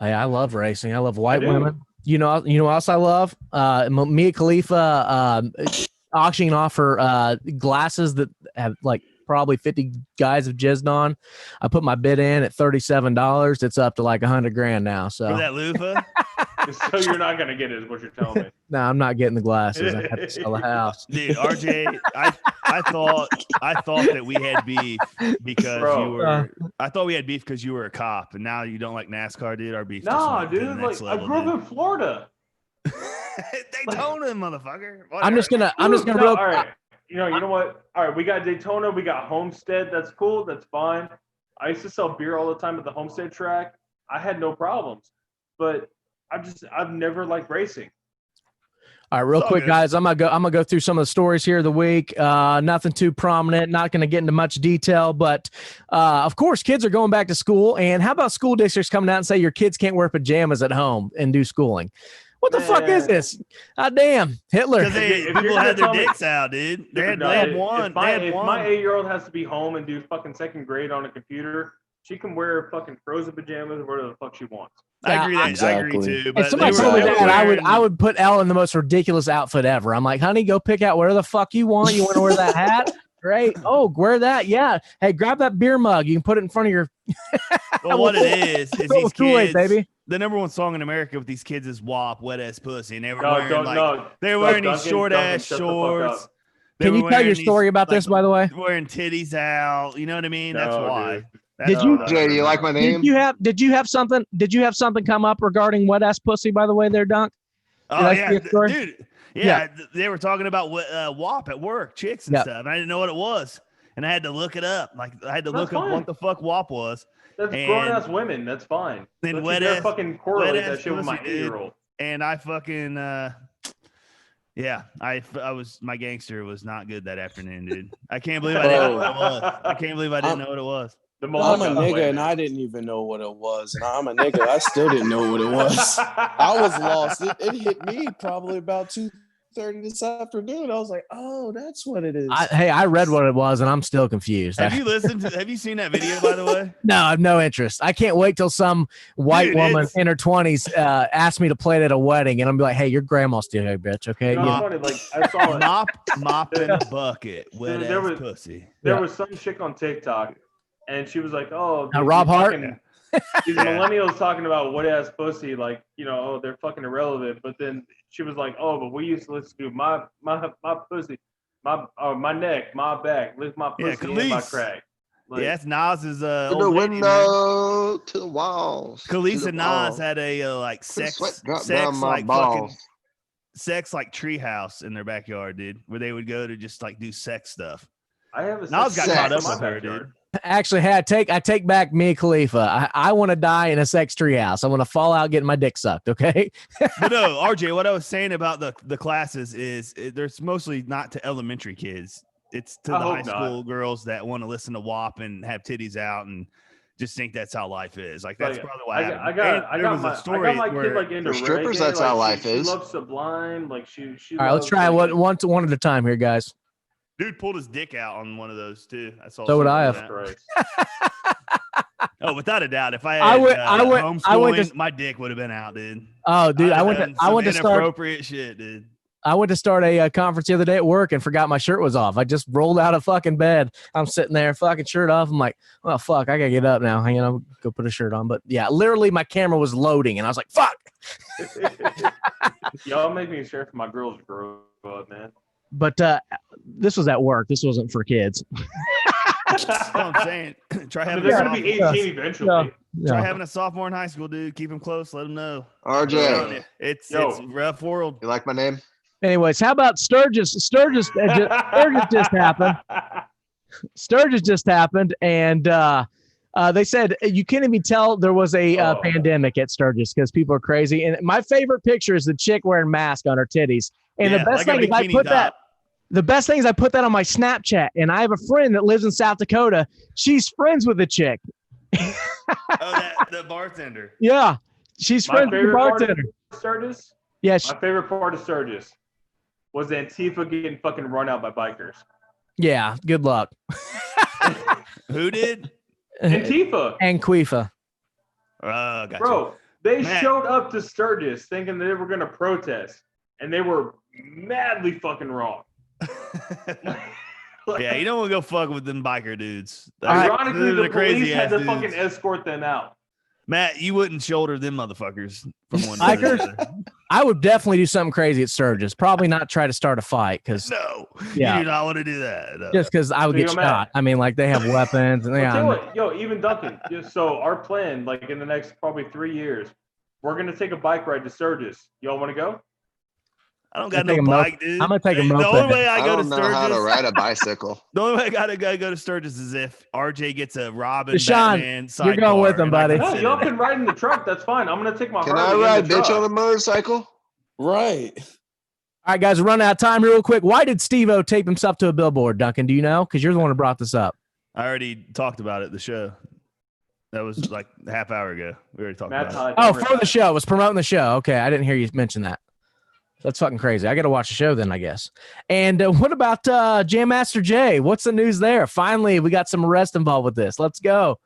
Hey, I love racing. I love white women. You know what else I love? Mia Khalifa auctioning off her glasses that have like probably 50 guys have jizzed on. I put my bid in at $37. It's up to like $100,000 now. So for that loofah. So you're not gonna get it, is what you're telling me. No, I'm not getting the glasses. I have to sell a house. Dude, RJ, I thought that we had beef because you were. I thought we had beef because you were a cop, and now you don't like NASCAR, dude. Our beef. No, dude. Like level, I grew up in Florida. Daytona, motherfucker. Whatever. I'm just gonna. All right. You know what? All right, we got Daytona, we got Homestead. That's cool. That's fine. I used to sell beer all the time at the Homestead track. I had no problems, but I've never liked racing. All right, real quick, guys. I'm gonna go through some of the stories here of the week. Nothing too prominent. Not gonna get into much detail, but of course, kids are going back to school. And how about school districts coming out and say your kids can't wear pajamas at home and do schooling? What the fuck is this? God damn, Hitler. Because people had their dicks out, dude. They had one. If my 8-year-old has to be home and do fucking second grade on a computer, she can wear fucking frozen pajamas or whatever the fuck she wants. I agree. I agree too. If somebody told me that, I would put Elle in the most ridiculous outfit ever. I'm like, honey, go pick out whatever the fuck you want. You want to wear that hat? Great. Oh, wear that. Yeah. Hey, grab that beer mug. You can put it in front of your. Well, what it is these kids, baby. The number one song in America with these kids is WAP, Wet Ass Pussy, and they were wearing these short ass shorts. Can you tell your story about this, by the way? Wearing titties out. You know what I mean? That's why. Jay, do you like my name? Did you have something come up regarding wet ass pussy, by the way, there, Dunk? Oh yeah, dude. Yeah, they were talking about WAP at work, chicks and stuff. And I didn't know what it was, and I had to look it up. Like I had to look up what the fuck WAP was. That's grown ass women. That's fine. Then wet ass fucking correlate that shit with my 8-year-old. And I fucking I was my gangster was not good that afternoon, dude. I can't believe I didn't know what it was. I can't believe I didn't know what it was. I'm a nigga and I didn't even know what it was. And I'm a nigga, I still didn't know what it was. I was lost. It hit me probably about 2:30 this afternoon. I was like, oh, that's what it is. I read what it was and I'm still confused. Have you seen that video, by the way? No, I have no interest. I can't wait till some white woman in her 20s asks me to play it at a wedding and I'm be like, hey, your grandma's still here, bitch. Okay. Funny, like I saw it. Mop in a bucket, wet ass pussy. There was some chick on TikTok. And she was like, "Oh, Rob Hart." These millennials talking about wet ass pussy, like they're fucking irrelevant. But then she was like, "Oh, but we used to listen to my pussy, my neck, my back, lift my pussy and my crack." Like, that's Nas's to the window, to the walls. Khalees and Nas had a sex like treehouse in their backyard, dude, where they would go to just like do sex stuff. I have a Nas got caught up with her, dude. Actually, I take back Mia Khalifa. I want to die in a sex treehouse. I want to fall out getting my dick sucked. Okay. But no, RJ, what I was saying about the classes is there's mostly not to elementary kids. It's to the high school girls that want to listen to WAP and have titties out and just think that's how life is. Like that's probably why I got my kid like into strippers. Reggae. That's how life is. She loves Sublime. Like she. All right, let's try one at a time here, guys. Dude pulled his dick out on one of those too. I saw. So would I have. Oh, without a doubt, if I had homeschooling, my dick would have been out, dude. Oh, dude, I went to start inappropriate shit, dude. I went to start a conference the other day at work and forgot my shirt was off. I just rolled out of fucking bed. I'm sitting there, fucking shirt off. I'm like, well, fuck, I gotta get up now. Go put a shirt on. But yeah, literally, my camera was loading, and I was like, fuck. Y'all make me sure for my girls to grow up, man. But this was at work. This wasn't for kids. That's what I'm saying. Try having they're a going to be sophomore. 18 eventually. Try having a sophomore in high school, dude. Keep him close. Let him know. RJ, It's a rough world. you like my name? Anyways, how about Sturgis? Sturgis just happened. Sturgis just happened, and they said you can't even tell there was a pandemic at Sturgis because people are crazy. And my favorite picture is the chick wearing a mask on her titties. And the best thing is I put that. The best thing is I put that on my Snapchat, and I have a friend that lives in South Dakota. She's friends with the chick. The bartender. Yeah, she's friends with the bartender. Sturgis? Yes. My favorite part of Sturgis was Antifa getting fucking run out by bikers. Yeah, good luck. Who did? Antifa. And Quifa. Gotcha. Bro, they showed up to Sturgis thinking they were going to protest, and they were madly fucking wrong. Yeah, you don't want to go fuck with them biker dudes. Ironically, the crazy police had to dudes. fucking escort them out. Matt, you wouldn't shoulder them motherfuckers from one to Bikers? the other. I would definitely do something crazy at Sturgis. Probably not try to start a fight because you do not want to do that. No. Just because I would get shot. I mean, like they have weapons and Tell you what, yo, even Duncan. So our plan, like in the next probably 3 years, we're gonna take a bike ride to Sturgis. Y'all want to go? I don't got no bike, dude. I'm gonna take a moped. The only way I go to don't know how to Sturgis, ride a bicycle. the only way I gotta go to Sturgis is if RJ gets a Robin Deshaun, Batman you're going sidecar with him, and I buddy. can No, sit y'all in it. can ride in the truck. That's fine. I'm gonna take my Can I Harley in ride the bitch truck. on a motorcycle? Right. All right, guys, we're running out of time real quick. Why did Steve-O tape himself to a billboard, Duncan? Do you know? Because you're the one who brought this up. I already talked about it. The show that was like a half hour ago. We already talked Matt about it. Oh, for the show. It was promoting the show. Okay, I didn't hear you mention that. That's fucking crazy. I got to watch the show then, I guess. And what about Jam Master Jay? What's the news there? Finally, we got some arrest involved with this. Let's go.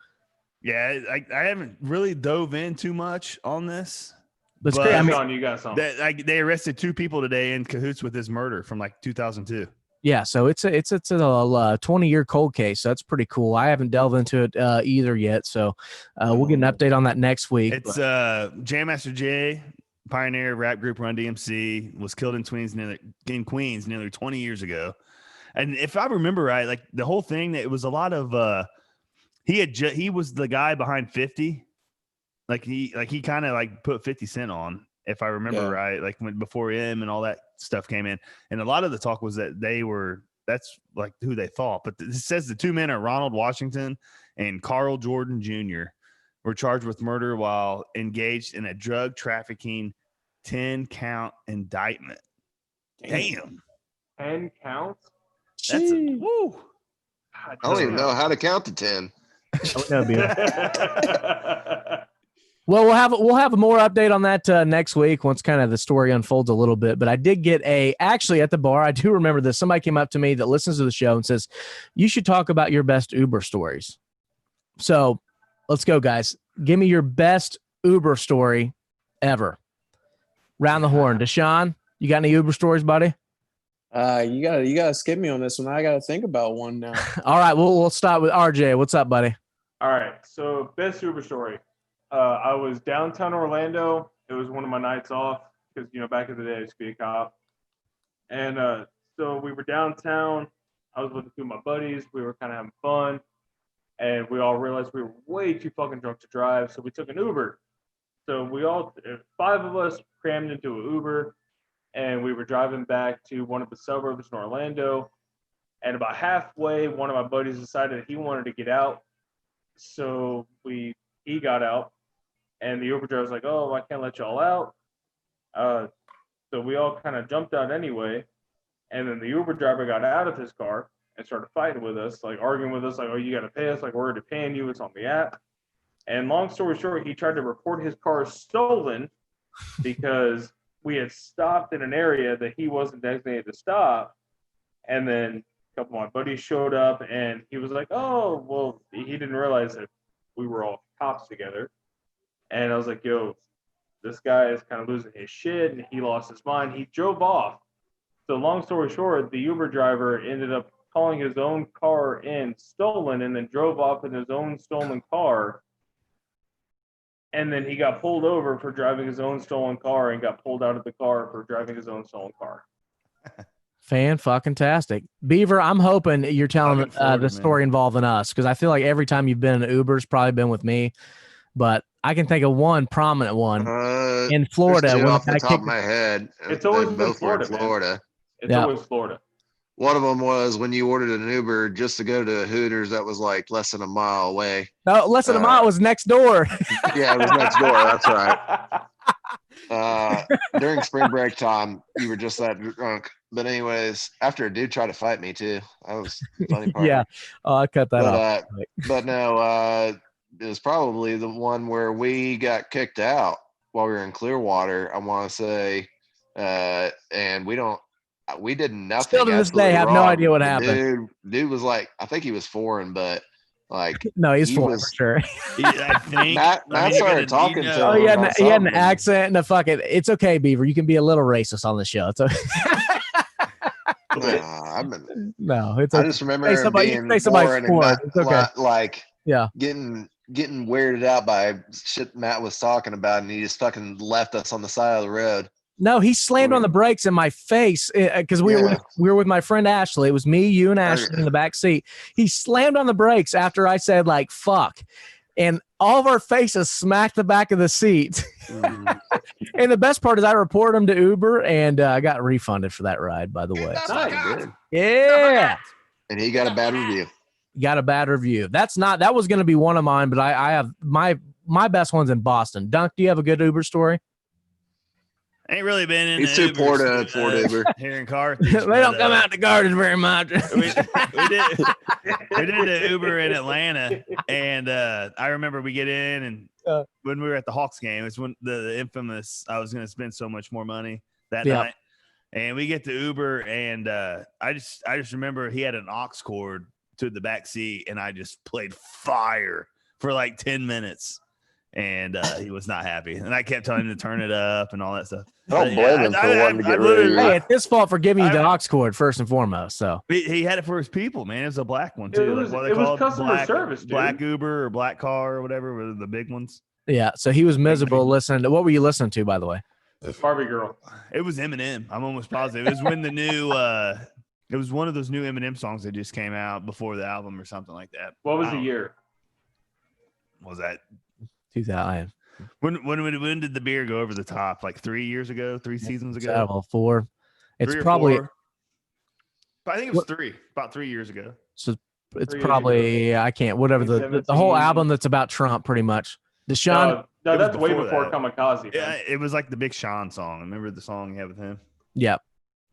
Yeah, I haven't really dove in too much on this. That's but great. I mean, Sean, you got something. they arrested 2 people today in cahoots with this murder from like 2002. yeah. So it's a 20-year cold case. So that's pretty cool. I haven't delved into it either yet. So we'll get an update on that next week. It's Jam Master Jay, pioneer rap group Run DMC, was killed in Queens nearly 20 years ago. And if I remember right, like the whole thing, that it was a lot of he was the guy behind 50. He kind of like put 50 Cent on, if I remember right, like before him and all that stuff came in. And a lot of the talk was that that's like who they thought. But it says the 2 men are Ronald Washington and Carl Jordan Jr. were charged with murder while engaged in a drug trafficking 10-count indictment. Damn. 10 counts? That's woo. I don't even know how to count to 10. Well, we'll have more update on that next week once kind of the story unfolds a little bit. But I did get actually at the bar, I do remember this. Somebody came up to me that listens to the show and says, you should talk about your best Uber stories. So let's go, guys. Give me your best Uber story ever. Round the horn. Deshaun, you got any Uber stories, buddy? You gotta skip me on this one. I gotta think about one now. All right, we'll start with RJ. What's up, buddy? All right. So best Uber story. I was downtown Orlando. It was one of my nights off because, back in the day, I used to be a cop. And so we were downtown. I was with a few of my buddies. We were kind of having fun. And we all realized we were way too fucking drunk to drive. So we took an Uber. So we all, 5 of us crammed into an Uber. And we were driving back to one of the suburbs in Orlando. And about halfway, one of my buddies decided he wanted to get out. So he got out. And the Uber driver was like, oh, I can't let y'all out. So we all kind of jumped out anyway. And then the Uber driver got out of his car and started fighting with us, like arguing with us, like, oh, you got to pay us, like, we're already paying you, it's on the app. And long story short, he tried to report his car stolen because we had stopped in an area that he wasn't designated to stop. And then a couple of my buddies showed up and he was like, oh, well, he didn't realize that we were all cops together. And I was like, yo, this guy is kind of losing his shit and he lost his mind. He drove off. So long story short, the Uber driver ended up calling his own car in stolen and then drove off in his own stolen car. And then he got pulled over for driving his own stolen car and got pulled out of the car for driving his own stolen car. Fan-fucking-tastic. Beaver, I'm hoping you're telling the story involving us, because I feel like every time you've been in Uber's probably been with me, but I can think of one prominent one in Florida. There's two when off the top of my head. It's always been both were in Florida, Florida. It's always Florida. One of them was when you ordered an Uber just to go to Hooters that was like less than a mile away. No, less than a mile was next door. Yeah, it was next door. That's right. During spring break time, you were just that drunk. But anyways, after a dude tried to fight me too. That was the funny part. Yeah. Oh, I cut that off. But no, it was probably the one where we got kicked out while we were in Clearwater, I want to say. And we did nothing. Still to this day, have no idea what happened. Dude was like, I think he was foreign, but like, no, he's foreign for sure. Matt started talking to him. Oh, he had an accent and a fucking. It's okay, Beaver. You can be a little racist on the show. It's okay. No, it's okay. I just remember being foreign and like getting weirded out by shit Matt was talking about, and he just fucking left us on the side of the road. No, he slammed on the brakes in my face because we were with my friend Ashley. It was me, you, and Ashley in the back seat. He slammed on the brakes after I said like "fuck," and all of our faces smacked the back of the seat. And the best part is I reported him to Uber, and I got refunded for that ride. By the way, yeah, and he got a bad review. Got a bad review. That was going to be one of mine, but I have my best one's in Boston. Dunk, do you have a good Uber story? Ain't really been in. He's too poor to afford Uber here in Carthage. They don't come out to Carthage very much. we did the Uber in Atlanta, and I remember we get in, and when we were at the Hawks game, it's when the infamous I was going to spend so much more money that night, and we get the Uber, and I just remember he had an aux cord to the back seat, and I just played fire for like 10 minutes. And he was not happy, and I kept telling him to turn it up and all that stuff. I don't blame him for wanting to get rid of it. Hey, it's his fault for giving you the aux cord first and foremost. So he had it for his people, man. It was a black one too. It was customer service, dude. Black Uber or black car or whatever were the big ones. Yeah, so he was miserable listening to. What were you listening to, by the way? Barbie Girl. It was Eminem. I'm almost positive. It was when the new. It was one of those new Eminem songs that just came out before the album or something like that. What was the year? What was that? 2000. When did the beer go over the top? Like 3 years ago, 3 seasons ago? 4. It's probably. 4. I think it was 3. About 3 years ago. So it's probably I can't. Whatever the whole album that's about Trump, pretty much. Deshaun. No, that's way before Kamikaze. Yeah, it was like the Big Sean song. Remember the song you had with him? Yeah.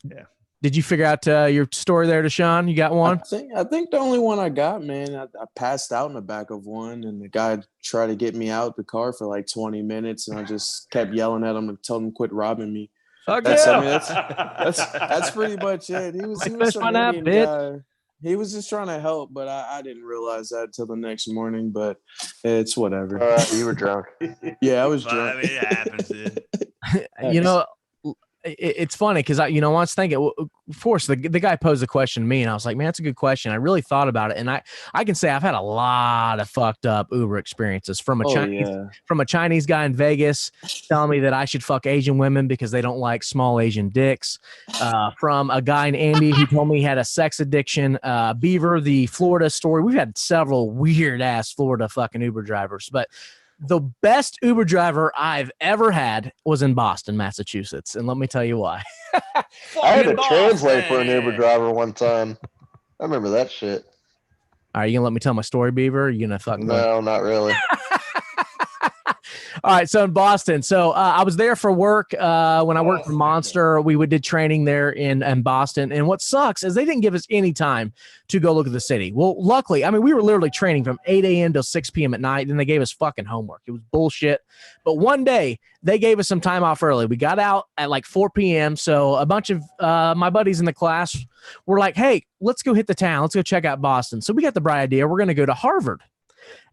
Yeah. Did you figure out your story there, Deshaun? You got one? I think the only one I got, man, I passed out in the back of one, and the guy tried to get me out the car for like 20 minutes, and I just kept yelling at him and told him quit robbing me. That's pretty much it. He was some Indian guy. He was just trying to help, but I didn't realize that until the next morning, but it's whatever. You were drunk. Yeah, I was drunk. I mean, it happens, dude. You know, it's funny because I was thinking, of course, the guy posed a question to me, and I was like, man, that's a good question. I really thought about it, and I can say I've had a lot of fucked up Uber experiences from a Chinese guy in Vegas telling me that I should fuck Asian women because they don't like small Asian dicks. From a guy in Andy who told me he had a sex addiction. Beaver, the Florida story. We've had several weird ass Florida fucking Uber drivers, but the best Uber driver I've ever had was in Boston, Massachusetts. And let me tell you why. I had to translate for an Uber driver one time. I remember that shit. All right, you gonna let me tell my story, Beaver? Or you gonna fucking No, not really. All right, so in Boston. So I was there for work when I worked for Monster. We did training there in Boston. And what sucks is they didn't give us any time to go look at the city. Well, luckily, I mean, we were literally training from 8 a.m. till 6 p.m. at night. Then they gave us fucking homework. It was bullshit. But one day, they gave us some time off early. We got out at like 4 p.m. So a bunch of my buddies in the class were like, hey, let's go hit the town. Let's go check out Boston. So we got the bright idea. We're going to go to Harvard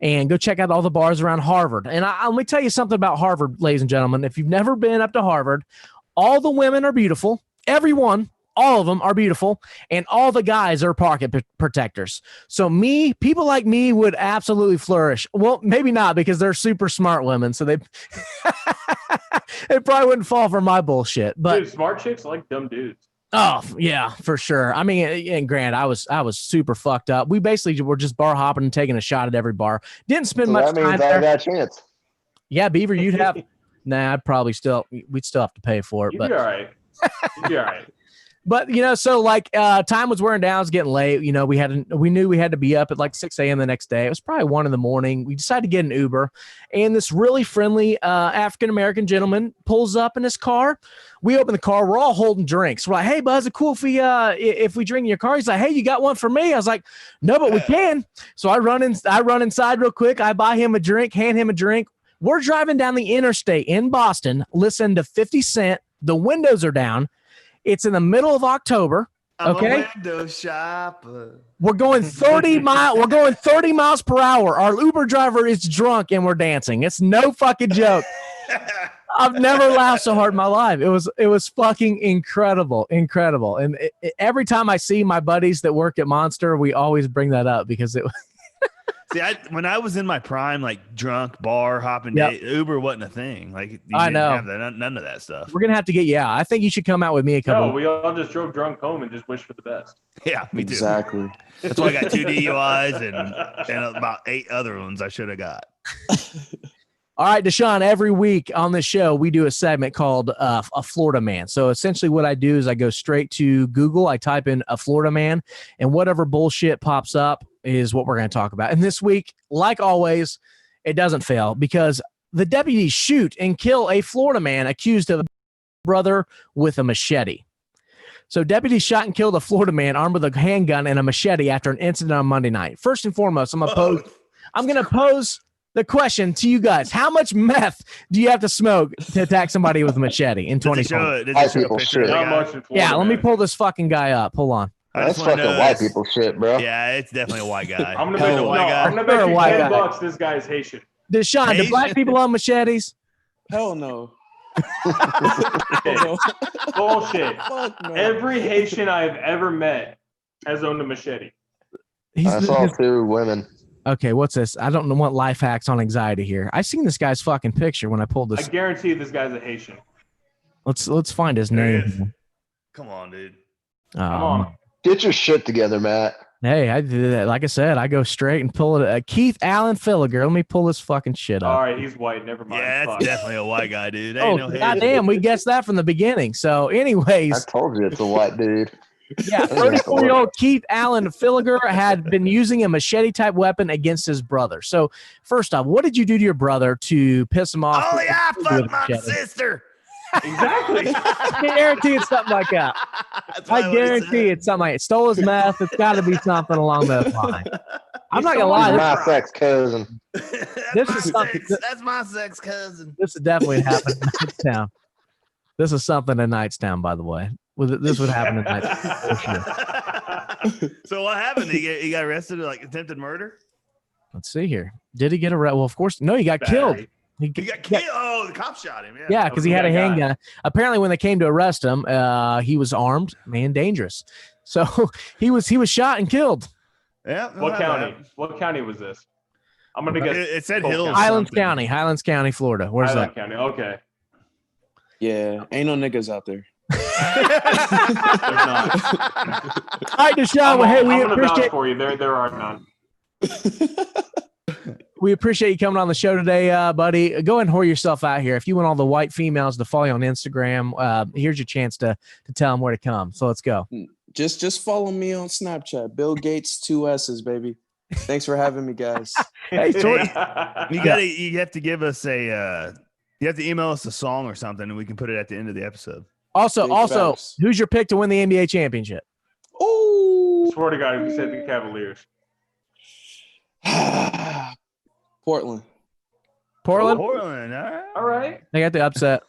and go check out all the bars around Harvard. And let me tell you something about Harvard, ladies and gentlemen. If you've never been up to Harvard, all the women are beautiful. Everyone, all of them are beautiful. And all the guys are pocket protectors. So people like me would absolutely flourish. Well, maybe not because they're super smart women. So they probably wouldn't fall for my bullshit. But dude, smart chicks like dumb dudes. Oh yeah, for sure. I mean, and Grant, I was super fucked up. We basically were just bar hopping and taking a shot at every bar. Didn't spend So much that means time I there. got a chance. Yeah, Beaver, you'd have. Nah, I'd probably we'd still have to pay for it. You'd But be all right. You'd be all right. But so like time was wearing down, it was getting late. We knew we had to be up at like 6 a.m. the next day. It was probably 1 a.m. We decided to get an Uber, and this really friendly African American gentleman pulls up in his car. We open the car, we're all holding drinks. We're like, "Hey, bud, is it cool if we drink in your car?" He's like, "Hey, you got one for me?" I was like, "No, but we can." So I run inside real quick. I buy him a drink, hand him a drink. We're driving down the interstate in Boston, listening to 50 Cent. The windows are down. It's in the middle of October. Okay. I'm a window shopper. We're going 30 miles. We're going 30 miles per hour. Our Uber driver is drunk and we're dancing. It's no fucking joke. I've never laughed so hard in my life. It was fucking incredible. And every time I see my buddies that work at Monster, we always bring that up because it was. See, when I was in my prime, like drunk, bar hopping, Uber wasn't a thing. Like, I know. None of that stuff. We're going to have to get, I think you should come out with me a couple. No, we all just drove drunk home and just wished for the best. Yeah, me too. Exactly. That's why I got 2 DUIs and about 8 other ones I should have got. All right, Deshaun, every week on this show, we do a segment called a Florida Man. So essentially what I do is I go straight to Google. I type in a Florida man, and whatever bullshit pops up is what we're going to talk about. And this week, like always, it doesn't fail because the deputies shoot and kill a Florida man accused of a brother with a machete. So deputies shot and killed a Florida man armed with a handgun and a machete after an incident on Monday night. First and foremost, I'm going to pose the question to you guys: how much meth do you have to smoke to attack somebody with a machete in 2020? Yeah, let me pull this fucking guy up. Hold on. That's fucking white people shit, bro. Yeah, it's definitely a white guy. I'm gonna bet you $10 this guy is Haitian. Deshaun, do black people own machetes? Hell no. Bullshit. Fuck no. Every Haitian I've ever met has owned a machete. I saw 2 women. Okay, what's this? I don't want life hacks on anxiety here. I seen this guy's fucking picture when I pulled this. I guarantee this guy's a Haitian. Let's find his name. Come on, dude. Come on. Get your shit together, Matt. Hey, I did that. Like I said, I go straight and pull it. Keith Allen Filliger. Let me pull this fucking shit up. All right, he's white. Never mind. Yeah, that's definitely a white guy, dude. Oh, goddamn, we guessed that from the beginning. So, anyways, I told you it's a white dude. Yeah, 34-year-old Keith Allen Filliger had been using a machete-type weapon against his brother. So, first off, what did you do to your brother to piss him off? Oh, yeah, fuck my sister. Exactly. I guarantee it's something like that. I guarantee it's something like it. Stole his meth. It's got to be something along those lines. I'm not going to lie. My sex cousin. This is something. That's my sex cousin. This would definitely happen in Knightstown. This is something in Knightstown, by the way. This would happen in Knightstown for sure. So what happened? He got arrested for like attempted murder? Let's see here. Did he get arrested? Well, of course. No, he got killed. He got killed. Oh, the cop shot him. Yeah, because he had a handgun. Apparently, when they came to arrest him, he was armed and dangerous. So he was shot and killed. Yeah. What county? What county was this? I'm gonna guess. It said Hills. Highlands County, Florida. Where's Highland that? County. Okay. Yeah, ain't no niggas out there. All right, Deshaun. Hey, we appreciate for you. There are none. We appreciate you coming on the show today, buddy. Go ahead and whore yourself out here. If you want all the white females to follow you on Instagram, here's your chance to tell them where to come. So let's go. Just follow me on Snapchat. Bill Gates 2 S's, baby. Thanks for having me, guys. Hey, you have to give us you have to email us a song or something, and we can put it at the end of the episode. Also, who's your pick to win the NBA championship? Oh, swear to God, if you said the Cavaliers. Portland. Portland? Portland. All right. They got the upset.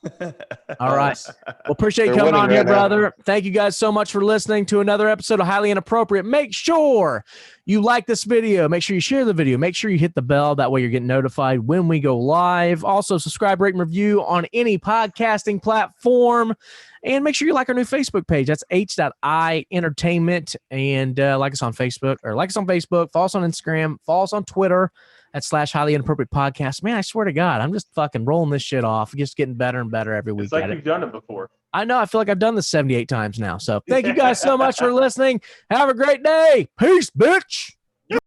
All right. Well, appreciate you coming on here, brother. Thank you guys so much for listening to another episode of Highly Inappropriate. Make sure you like this video. Make sure you share the video. Make sure you hit the bell. That way you're getting notified when we go live. Also, subscribe, rate, and review on any podcasting platform. And make sure you like our new Facebook page. That's H.I Entertainment. And like us on Facebook. Follow us on Instagram. Follow us on Twitter. at /highly inappropriate podcast. Man, I swear to God, I'm just fucking rolling this shit off, just getting better and better every week. It's like at it. you've done it before. I know. I feel like I've done this 78 times now. So thank you guys so much for listening. Have a great day. Peace, bitch.